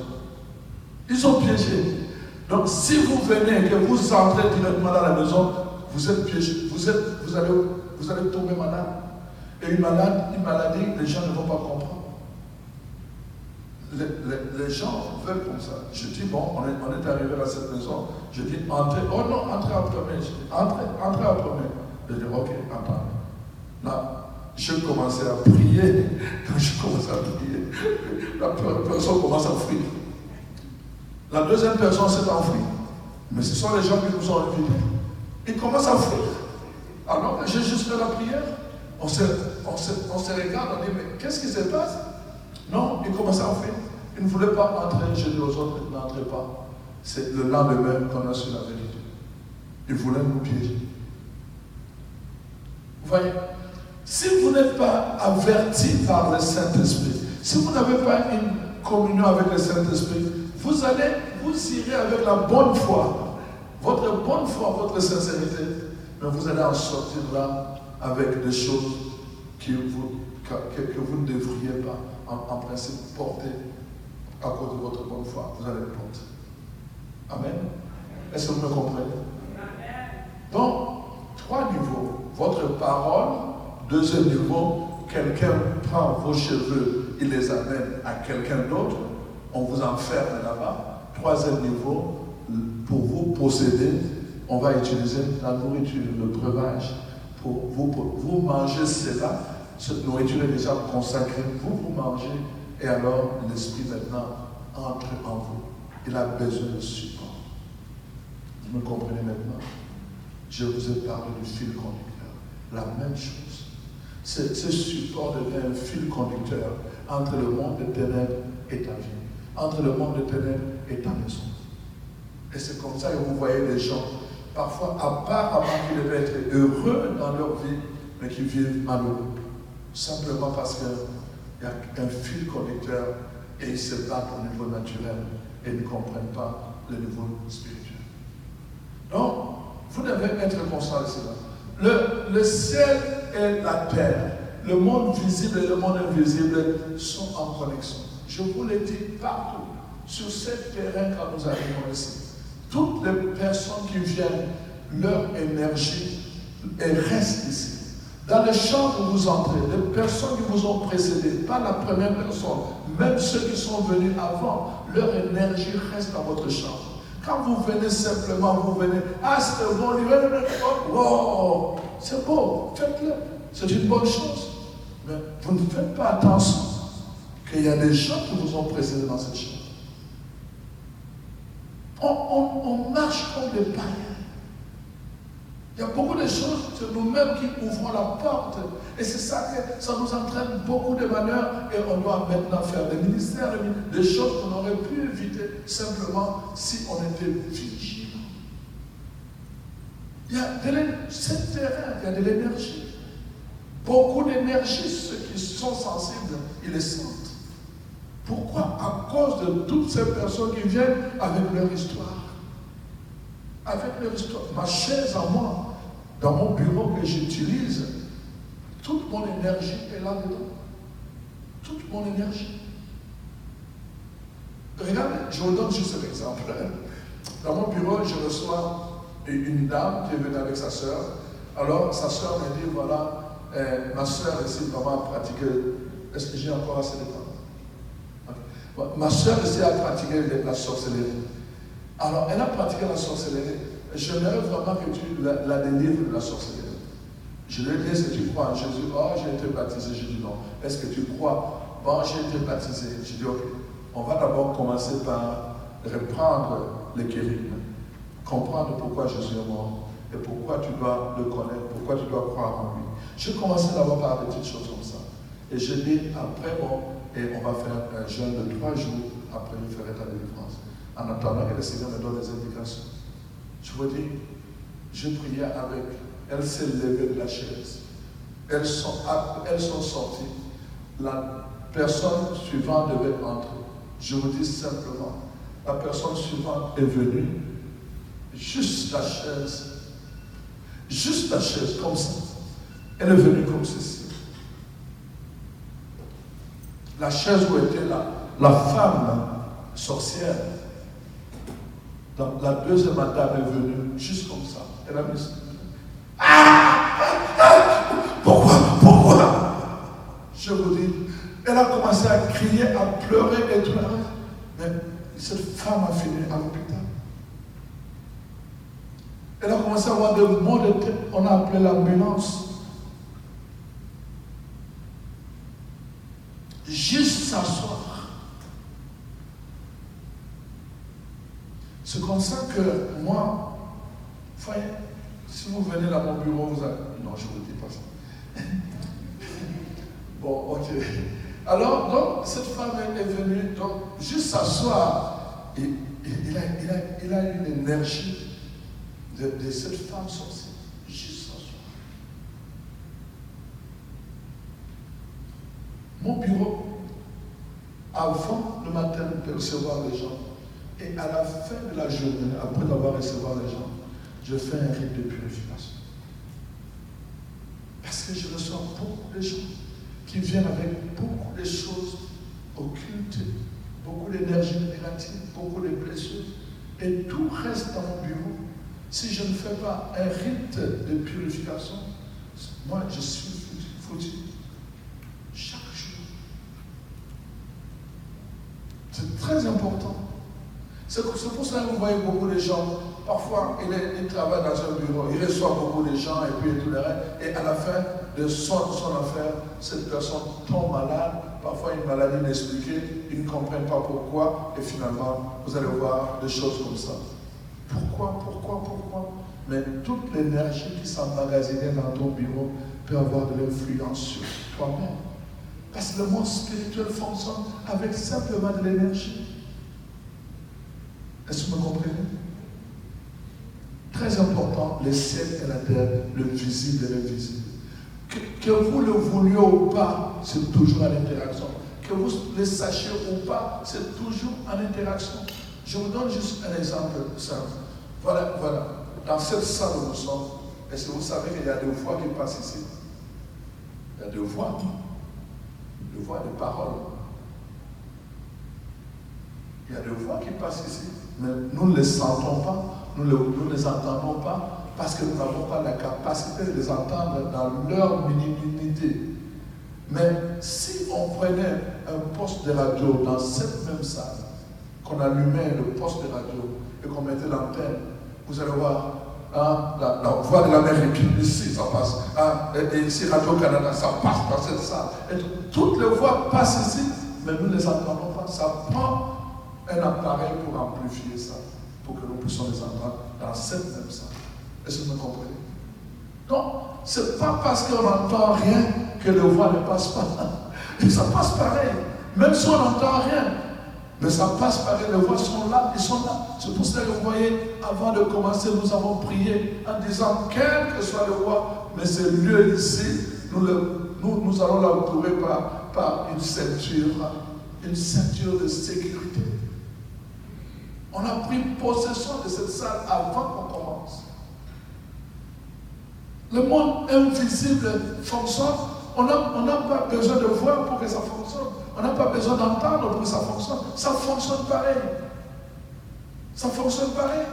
Ils ont piégé. Donc si vous venez et que vous entrez directement dans la maison, vous êtes piégé. Vous allez tomber malade. Et une maladie, les gens ne vont pas comprendre. Les gens veulent comme ça. Je dis, bon, on est arrivé à cette maison. Je dis, entrez. Oh non, entrez en premier. Entrez en premier. Je dis, ok, attends. Là, je commençais à prier. Quand je commençais à prier, la personne commence à fuir. La deuxième personne s'est enfuie. Mais ce sont les gens qui nous ont invités. Ils commencent à fuir. Alors que j'ai juste fait la prière. On se regarde, on dit, mais qu'est-ce qui se passe? Non, ils commencent à fuir. Ils ne voulaient pas entrer. Je dis aux autres, n'entrez pas. C'est le lendemain qu'on a su la vérité. Ils voulaient nous piéger. Vous voyez, si vous n'êtes pas averti par le Saint-Esprit, si vous n'avez pas une communion avec le Saint-Esprit, vous irez avec la bonne foi, votre bonne foi, votre sincérité, mais vous allez en sortir là avec des choses que vous ne devriez pas, en principe, porter à cause de votre bonne foi. Vous allez le porter. Amen. Est-ce que vous me comprenez? Donc, 3 niveaux. Votre parole. Deuxième niveau, quelqu'un prend vos cheveux, il les amène à quelqu'un d'autre. On vous enferme là-bas. 3e niveau, pour vous posséder, on va utiliser la nourriture, le breuvage. Pour vous mangez cela, cette nourriture est déjà consacrée, vous mangez, et alors l'esprit maintenant entre en vous. Il a besoin de support. Vous me comprenez maintenant? Je vous ai parlé du fil conducteur. La même chose. Ce support devient un fil conducteur entre le monde des ténèbres et ta vie, entre le monde des ténèbres et ta maison. Et c'est comme ça que vous voyez les gens, parfois apparemment qu'ils devaient être heureux dans leur vie, mais qui vivent malheureux. Simplement parce qu'il y a un fil conducteur et ils se battent au niveau naturel et ne comprennent pas le niveau spirituel. Donc, vous devez être conscient de cela. Le ciel et la terre, le monde visible et le monde invisible sont en connexion. Je vous l'ai dit partout, sur ce terrain quand nous arrivons ici. Toutes les personnes qui viennent, leur énergie, elles restent ici. Dans les champs où vous entrez, les personnes qui vous ont précédé, pas la première personne, même ceux qui sont venus avant, leur énergie reste dans votre champ. Quand vous venez simplement, vous venez, ah c'est bon, wow, c'est beau, faites-le. C'est une bonne chose. Mais vous ne faites pas attention qu'il y a des gens qui vous ont précédé dans cette chose. On marche comme des païens. Il y a beaucoup de choses, c'est nous-mêmes qui ouvrons la porte. Et c'est ça que ça nous entraîne beaucoup de malheurs. Et on doit maintenant faire des ministères, des choses qu'on aurait pu éviter simplement si on était vigilants. Il y a c'est terrain, il y a de l'énergie. Beaucoup d'énergie, ceux qui sont sensibles, ils les sentent. Pourquoi? À cause de toutes ces personnes qui viennent avec leur histoire. Avec leur histoire. Ma chaise à moi, dans mon bureau que j'utilise, toute mon énergie est là-dedans. Toute mon énergie. Regardez, je vous donne juste un exemple. Dans mon bureau, je reçois une dame qui est venue avec sa soeur. Alors, sa soeur me dit, voilà, ma soeur essaie vraiment à pratiquer. Est-ce que j'ai encore assez de temps? Okay. Ma soeur essaie à pratiquer la sorcellerie. Alors, elle a pratiqué la sorcellerie. J'aimerais vraiment que tu la délivres de la sorcellerie. Je lui ai dit, est-ce que tu crois en Jésus? Oh, j'ai été baptisé. Je dis non. Est-ce que tu crois? Bon, j'ai été baptisé. Je dis ok. On va d'abord commencer par reprendre les kérigmes. Comprendre pourquoi Jésus est mort et pourquoi tu dois le connaître, pourquoi tu dois croire en lui. J'ai commencé d'abord par des petites choses comme ça. Et je dis, après, bon, et on va faire un jeûne de 3 jours, après je ferai ta délivrance. En attendant que le Seigneur me donne des indications. Je vous dis, je priais avec, elle s'est levée de la chaise. Elles sont sorties. La personne suivante devait entrer. Je vous dis simplement, la personne suivante est venue, juste la chaise comme ça. Elle est venue comme ceci. La chaise où était la femme sorcière, la deuxième dame est venue juste comme ça. Elle a mis ça. Pourquoi? Je vous dis, elle a commencé à crier, à pleurer et tout. Mais cette femme a fini à l'hôpital. Elle a commencé à avoir des maux de tête. On a appelé l'ambulance. Juste s'asseoir. C'est comme ça que moi, voyez, si vous venez dans mon bureau, vous allez... Non, je ne vous dis pas ça. Bon, ok. Alors, donc, cette femme est venue, donc, juste s'asseoir. Et il a eu l'énergie de cette femme sorcière. Juste s'asseoir. Mon bureau, avant le matin de recevoir les gens, et à la fin de la journée, après avoir recevoir les gens, je fais un rite de purification. Parce que je reçois beaucoup de gens qui viennent avec beaucoup de choses occultes, beaucoup d'énergie négative, beaucoup de blessures, et tout reste dans mon bureau. Si je ne fais pas un rite de purification, moi je suis foutu. Chaque jour. C'est très important. C'est pour ça que vous voyez beaucoup de gens, parfois il travaille dans un bureau, il reçoit beaucoup de gens et puis tout le reste, et à la fin de son affaire, cette personne tombe malade, parfois une maladie inexpliquée, ils ne comprennent pas pourquoi, et finalement, vous allez voir des choses comme ça. Pourquoi? Mais toute l'énergie qui s'emmagasinait dans ton bureau peut avoir de l'influence sur toi-même. Parce que le monde spirituel fonctionne avec simplement de l'énergie. Est-ce que vous me comprenez? Très important, le ciel et la terre, le visible et l'invisible. Que vous le vouliez ou pas, c'est toujours en interaction. Que vous le sachiez ou pas, c'est toujours en interaction. Je vous donne juste un exemple simple. Voilà. Dans cette salle où nous sommes, est-ce que vous savez qu'il y a des voix qui passent ici? Il y a des voix de parole. Il y a des voix qui passent ici, mais nous ne les sentons pas, nous ne les entendons pas, parce que nous n'avons pas la capacité de les entendre dans leur minimité. Mais si on prenait un poste de radio dans cette même salle, qu'on allumait le poste de radio, et qu'on mettait l'antenne, vous allez voir la voix de l'Amérique, ici ça passe, et ici Radio-Canada, ça passe dans cette salle. Et toutes les voix passent ici, mais nous ne les entendons pas. Ça prend un appareil pour amplifier ça, pour que nous puissions les entendre dans cette même salle. Est-ce que vous me comprenez? Donc, ce n'est pas parce qu'on n'entend rien que les voix ne passent pas. Et ça passe pareil. Même si on n'entend rien, mais ça passe pareil. Les voix sont là, ils sont là. C'est pour ça que vous voyez, avant de commencer, nous avons prié en disant, quelle que soit les voix, mais ce lieu ici, nous allons l'entourer par une ceinture de sécurité. On a pris possession de cette salle avant qu'on commence. Le monde invisible fonctionne. On n'a pas besoin de voir pour que ça fonctionne. On n'a pas besoin d'entendre pour que ça fonctionne. Ça fonctionne pareil. Ça fonctionne pareil.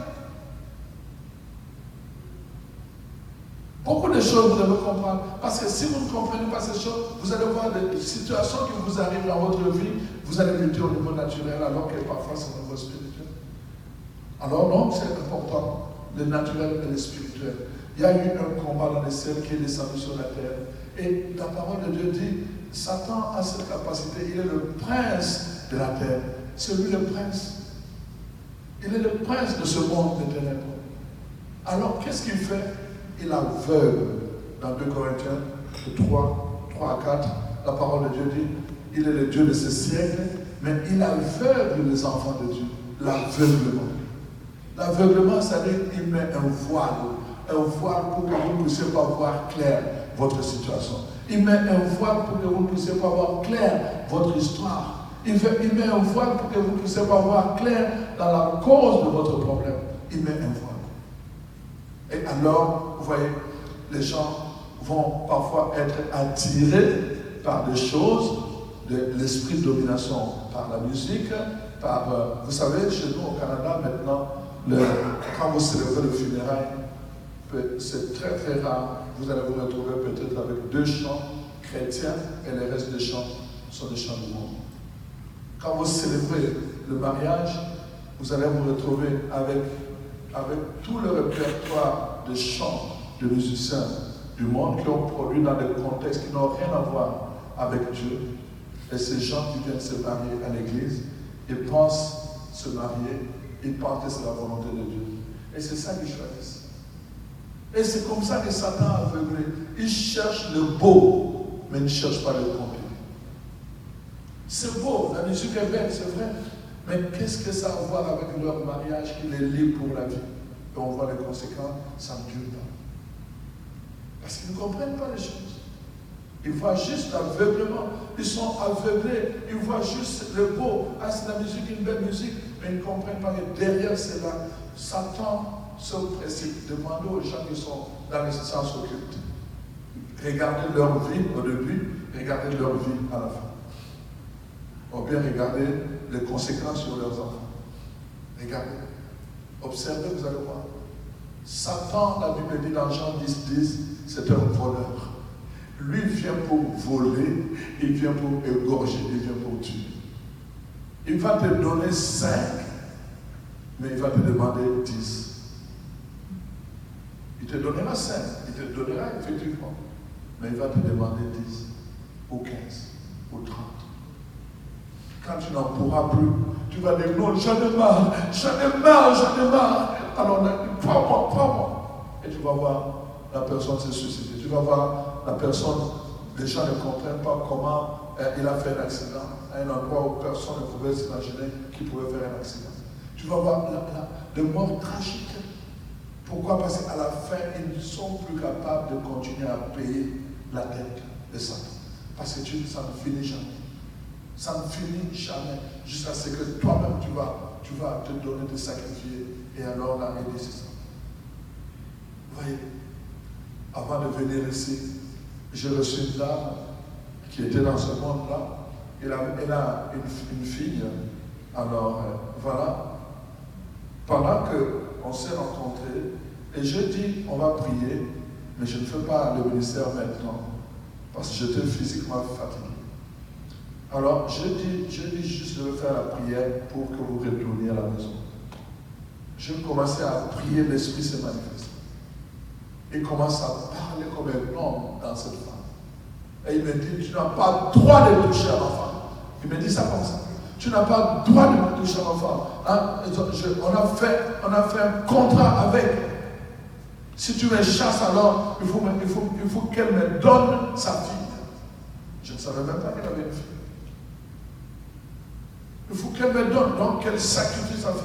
Beaucoup de choses vous devez comprendre. Parce que si vous ne comprenez pas ces choses, vous allez voir des situations qui vous arrivent dans votre vie, vous allez lutter au niveau naturel alors que parfois c'est au niveau spirituel. Alors donc c'est important, le naturel et le spirituel. Il y a eu un combat dans les ciels qui est descendu sur la terre. Et la parole de Dieu dit, Satan a cette capacité, il est le prince de la terre. C'est lui le prince. Il est le prince de ce monde des ténèbres. Alors qu'est-ce qu'il fait? Il aveugle. Dans 2 Corinthiens 3 à 4, la parole de Dieu dit, il est le Dieu de ce siècle, mais il aveugle les enfants de Dieu. L'aveuglement. L'aveuglement, c'est-à-dire qu'il met un voile pour que vous ne puissiez pas voir clair votre situation. Il met un voile pour que vous ne puissiez pas voir clair votre histoire. Il met un voile pour que vous ne puissiez pas voir clair dans la cause de votre problème. Il met un voile. Et alors, vous voyez, les gens vont parfois être attirés par des choses, de l'esprit de domination, par la musique, vous savez, chez nous au Canada maintenant, quand vous célébrez le funérailles, c'est très très rare. Vous allez vous retrouver peut-être avec 2 chants chrétiens et le reste des chants sont des chants du monde. Quand vous célébrez le mariage, vous allez vous retrouver avec tout le répertoire de chants de musiciens du monde qui ont produit dans des contextes qui n'ont rien à voir avec Dieu. Et ces gens qui viennent se marier à l'église, ils pensent se marier, ils pensent que c'est la volonté de Dieu. Et c'est ça qu'ils choisissent. Et c'est comme ça que Satan a aveuglé. Il cherche le beau, mais il ne cherche pas le complet. C'est beau, la musique est belle, c'est vrai. Mais qu'est-ce que ça a à voir avec leur mariage qui les lie pour la vie? Et on voit les conséquences, ça ne dure pas. Parce qu'ils ne comprennent pas les choses. Ils voient juste l'aveuglement. Ils sont aveuglés. Ils voient juste le beau. Ah, c'est la musique, une belle musique. Mais ils ne comprennent pas que derrière cela, Satan se précipite. Demandez aux gens qui sont dans les sciences occultes. Regardez leur vie au début, regardez leur vie à la fin. Ou bien regardez les conséquences sur leurs enfants. Regardez. Observez, vous allez voir. Satan, la Bible dit dans Jean 10, c'est un voleur. Lui vient pour voler, il vient pour égorger, il vient pour tuer. Il va te donner 5, mais il va te demander 10. Il te donnera 5, il te donnera effectivement, mais il va te demander 10, ou 15, ou 30. Quand tu n'en pourras plus, tu vas dire non, j'en ai marre. Alors, prends-moi. Et tu vas voir la personne se suicider. Tu vas voir la personne, les gens ne comprennent pas comment il a fait un accident à un endroit où personne ne pouvait s'imaginer qu'il pouvait faire un accident. Tu vas voir des morts tragiques. Pourquoi? Parce qu'à la fin, ils ne sont plus capables de continuer à payer la dette de Satan. Parce que ça ne finit jamais. Ça ne finit jamais. Jusqu'à ce que toi-même, tu vas te donner de sacrifier. Et alors là, il dit c'est ça. Vous voyez, avant de venir ici, j'ai reçu une dame qui était dans ce monde-là. Elle a une fille. Alors, voilà. Pendant qu'on s'est rencontrés, et je dis, on va prier, mais je ne fais pas le ministère maintenant, parce que j'étais physiquement fatigué. Alors, je dis juste de faire la prière pour que vous retourniez à la maison. je commençais à prier, l'Esprit se manifeste. Il commence à parler comme un homme dans cette femme. Et il me dit, tu n'as pas le droit de toucher à ma femme. Il me dit ça comme ça. Tu n'as pas le droit de me toucher à ma femme. Hein? On a fait un contrat avec. Si tu me chasses, alors il faut qu'elle me donne sa fille. Je ne savais même pas qu'elle avait une fille. Il faut qu'elle me donne, donc qu'elle sacrifie sa fille.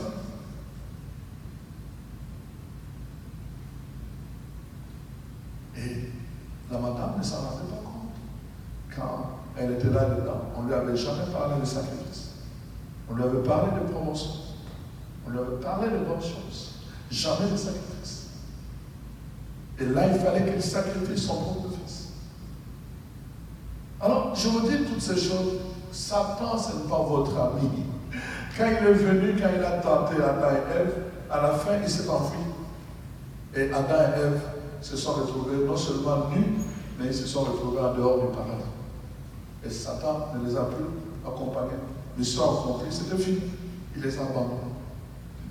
Et la madame ne s'en rendait pas compte. Quand elle était là-dedans, on ne lui avait jamais parlé de sacrifice. On lui avait parlé de promotion. On lui avait parlé de bonnes choses. Jamais de sacrifice. Et là, il fallait qu'il sacrifie son propre fils. Alors, je vous dis toutes ces choses. Satan, ce n'est pas votre ami. Quand il est venu, quand il a tenté Adam et Ève, à la fin, il s'est enfui. Et Adam et Ève se sont retrouvés non seulement nus, mais ils se sont retrouvés en dehors du paradis. Et Satan ne les a plus accompagnés. Mission accomplie, c'était fini. Il les a abandonnés.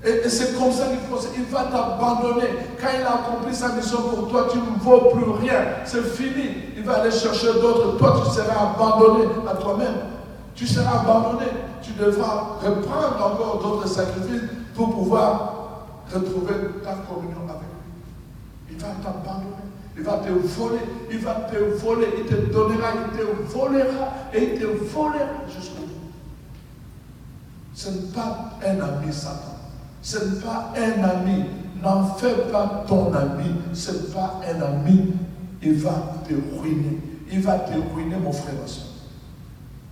Et c'est comme ça qu'il procède. Il va t'abandonner. Quand il a accompli sa mission pour toi, tu ne vaux plus rien. C'est fini. Il va aller chercher d'autres. Toi, tu seras abandonné à toi-même. Tu seras abandonné. Tu devras reprendre encore d'autres sacrifices pour pouvoir retrouver ta communion avec lui. Il va t'abandonner. Il va te voler. Il va te voler. Il te donnera. Il te volera. Et il te volera jusqu'au bout. Ce n'est pas un ami, Satan. Ce n'est pas un ami. N'en fais pas ton ami. Ce n'est pas un ami. Il va te ruiner. Il va te ruiner, mon frère, ma soeur.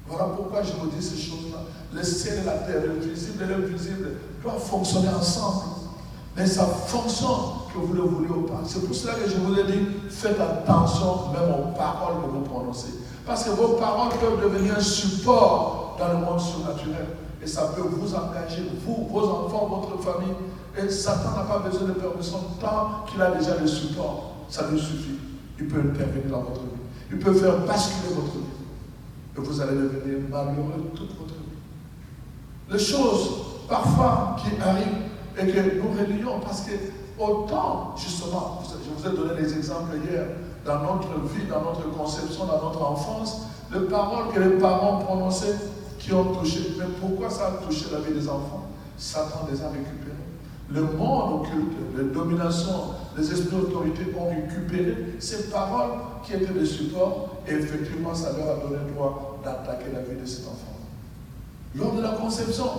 Voilà pourquoi je vous dis ces choses-là. Le ciel et la terre, le visible et l'invisible, doivent fonctionner ensemble. Mais ça fonctionne, que vous le voulez ou pas. C'est pour cela que je vous ai dit, faites attention même aux paroles que vous prononcez. Parce que vos paroles peuvent devenir un support dans le monde surnaturel. Et ça peut vous engager, vous, vos enfants, votre famille. Et Satan n'a pas besoin de permission tant qu'il a déjà le support. Ça lui suffit. Il peut intervenir dans votre vie. Il peut faire basculer votre vie. Et vous allez devenir malheureux toute votre vie. Les choses, parfois, qui arrivent et que nous relions, parce que autant, justement, je vous ai donné les exemples hier, dans notre vie, dans notre conception, dans notre enfance, les paroles que les parents prononçaient, qui ont touché. Mais pourquoi ça a touché la vie des enfants? Satan les a récupérés. Le monde occulte, les dominations, les esprits d'autorité ont récupéré ces paroles qui étaient des supports et effectivement ça leur a donné le droit d'attaquer la vie de cet enfant. Lors de la conception,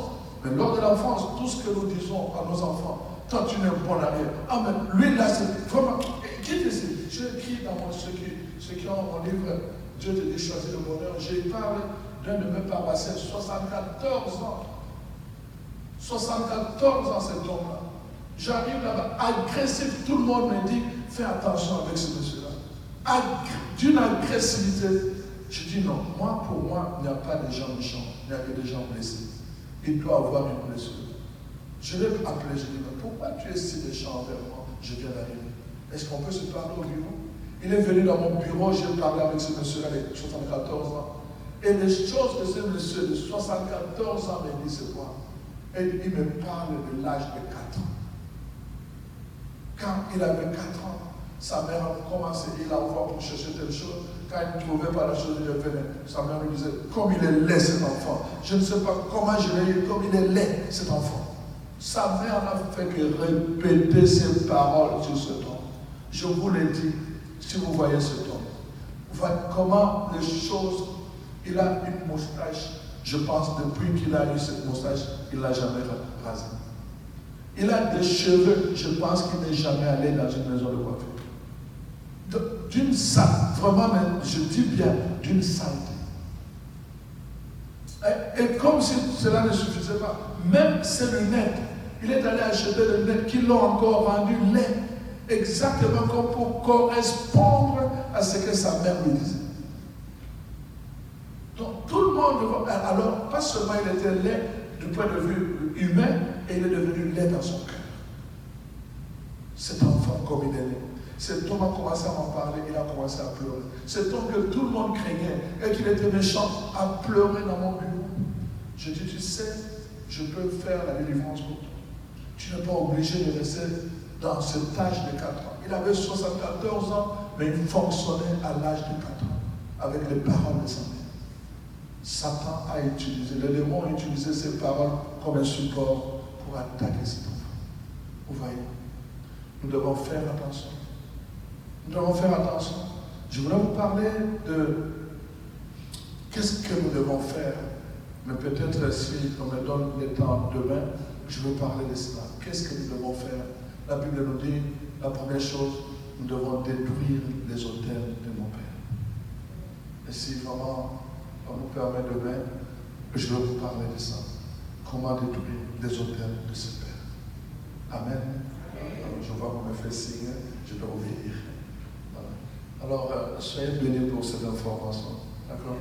mais lors de l'enfance, tout ce que nous disons à nos enfants, toi tu n'es bon à rien. Ah mais lui là c'est vraiment... Qui te dit? J'ai écrit dans ceux qui ont mon livre, Dieu te dit choisir le bonheur. J'ai parlé d'un de mes paroissiens, 74 ans. 74 ans cet homme-là. J'arrive là-bas, agressif, tout le monde me dit, fais attention avec ce monsieur-là. D'une agressivité. Je dis non, moi pour moi, il n'y a pas de gens méchants, il n'y a que des gens blessés. Il doit avoir une blessure. Je l'ai appelé, je dis, mais pourquoi tu es si méchant envers moi? Je viens d'arriver. Est-ce qu'on peut se parler au bureau? Il est venu dans mon bureau, j'ai parlé avec ce monsieur-là de 74 ans. Et les choses que ce monsieur de 74 ans me dit, c'est quoi? Et il me parle de l'âge de 4 ans. Quand il avait 4 ans, sa mère a commencé, il a envoyé pour chercher telle chose. Quand il ne trouvait pas la chose, il venait. Sa mère lui disait, comme il est laid cet enfant. Je ne sais pas comment je l'ai eu, comme il est laid cet enfant. Sa mère n'a fait que répéter ces paroles sur cet homme. Je vous l'ai dit, si vous voyez cet homme, voyez comment les choses, il a une moustache. Je pense depuis qu'il a eu cette moustache, il ne l'a jamais rasé. Il a des cheveux, je pense qu'il n'est jamais allé dans une maison de coiffure. D'une saleté, vraiment, je dis bien, d'une saleté. Et comme si cela ne suffisait pas, même ses lunettes, il est allé acheter des lunettes qui l'ont encore rendu laid, exactement comme pour correspondre à ce que sa mère lui disait. Donc tout le monde, alors pas seulement il était laid du point de vue humain, et il est devenu laid dans son cœur. Cet enfant, comme il est laid. Cet homme a commencé à m'en parler, il a commencé à pleurer. Cet homme que tout le monde craignait et qu'il était méchant a pleuré dans mon bureau. Je dis, tu sais, je peux faire la délivrance pour toi. Tu n'es pas obligé de rester dans cet âge de 4 ans. Il avait 74 ans, mais il fonctionnait à l'âge de 4 ans, avec les paroles de sa mère. Satan a utilisé, le démon a utilisé ces paroles comme un support pour attaquer cet enfant. Vous voyez, nous devons faire attention. Nous devons faire attention. Je voudrais vous parler de qu'est-ce que nous devons faire. Mais peut-être si on me donne le temps demain, je veux parler de cela. Qu'est-ce que nous devons faire? La Bible nous dit, la première chose, nous devons détruire les autels de nos pères. Et si vraiment on nous permet demain, je vais vous parler de ça. Comment détruire les autels de ce père. Amen. Alors, je vois qu'on me fait signe, je dois obéir. Voilà. Alors, soyez bénis pour cette information. D'accord?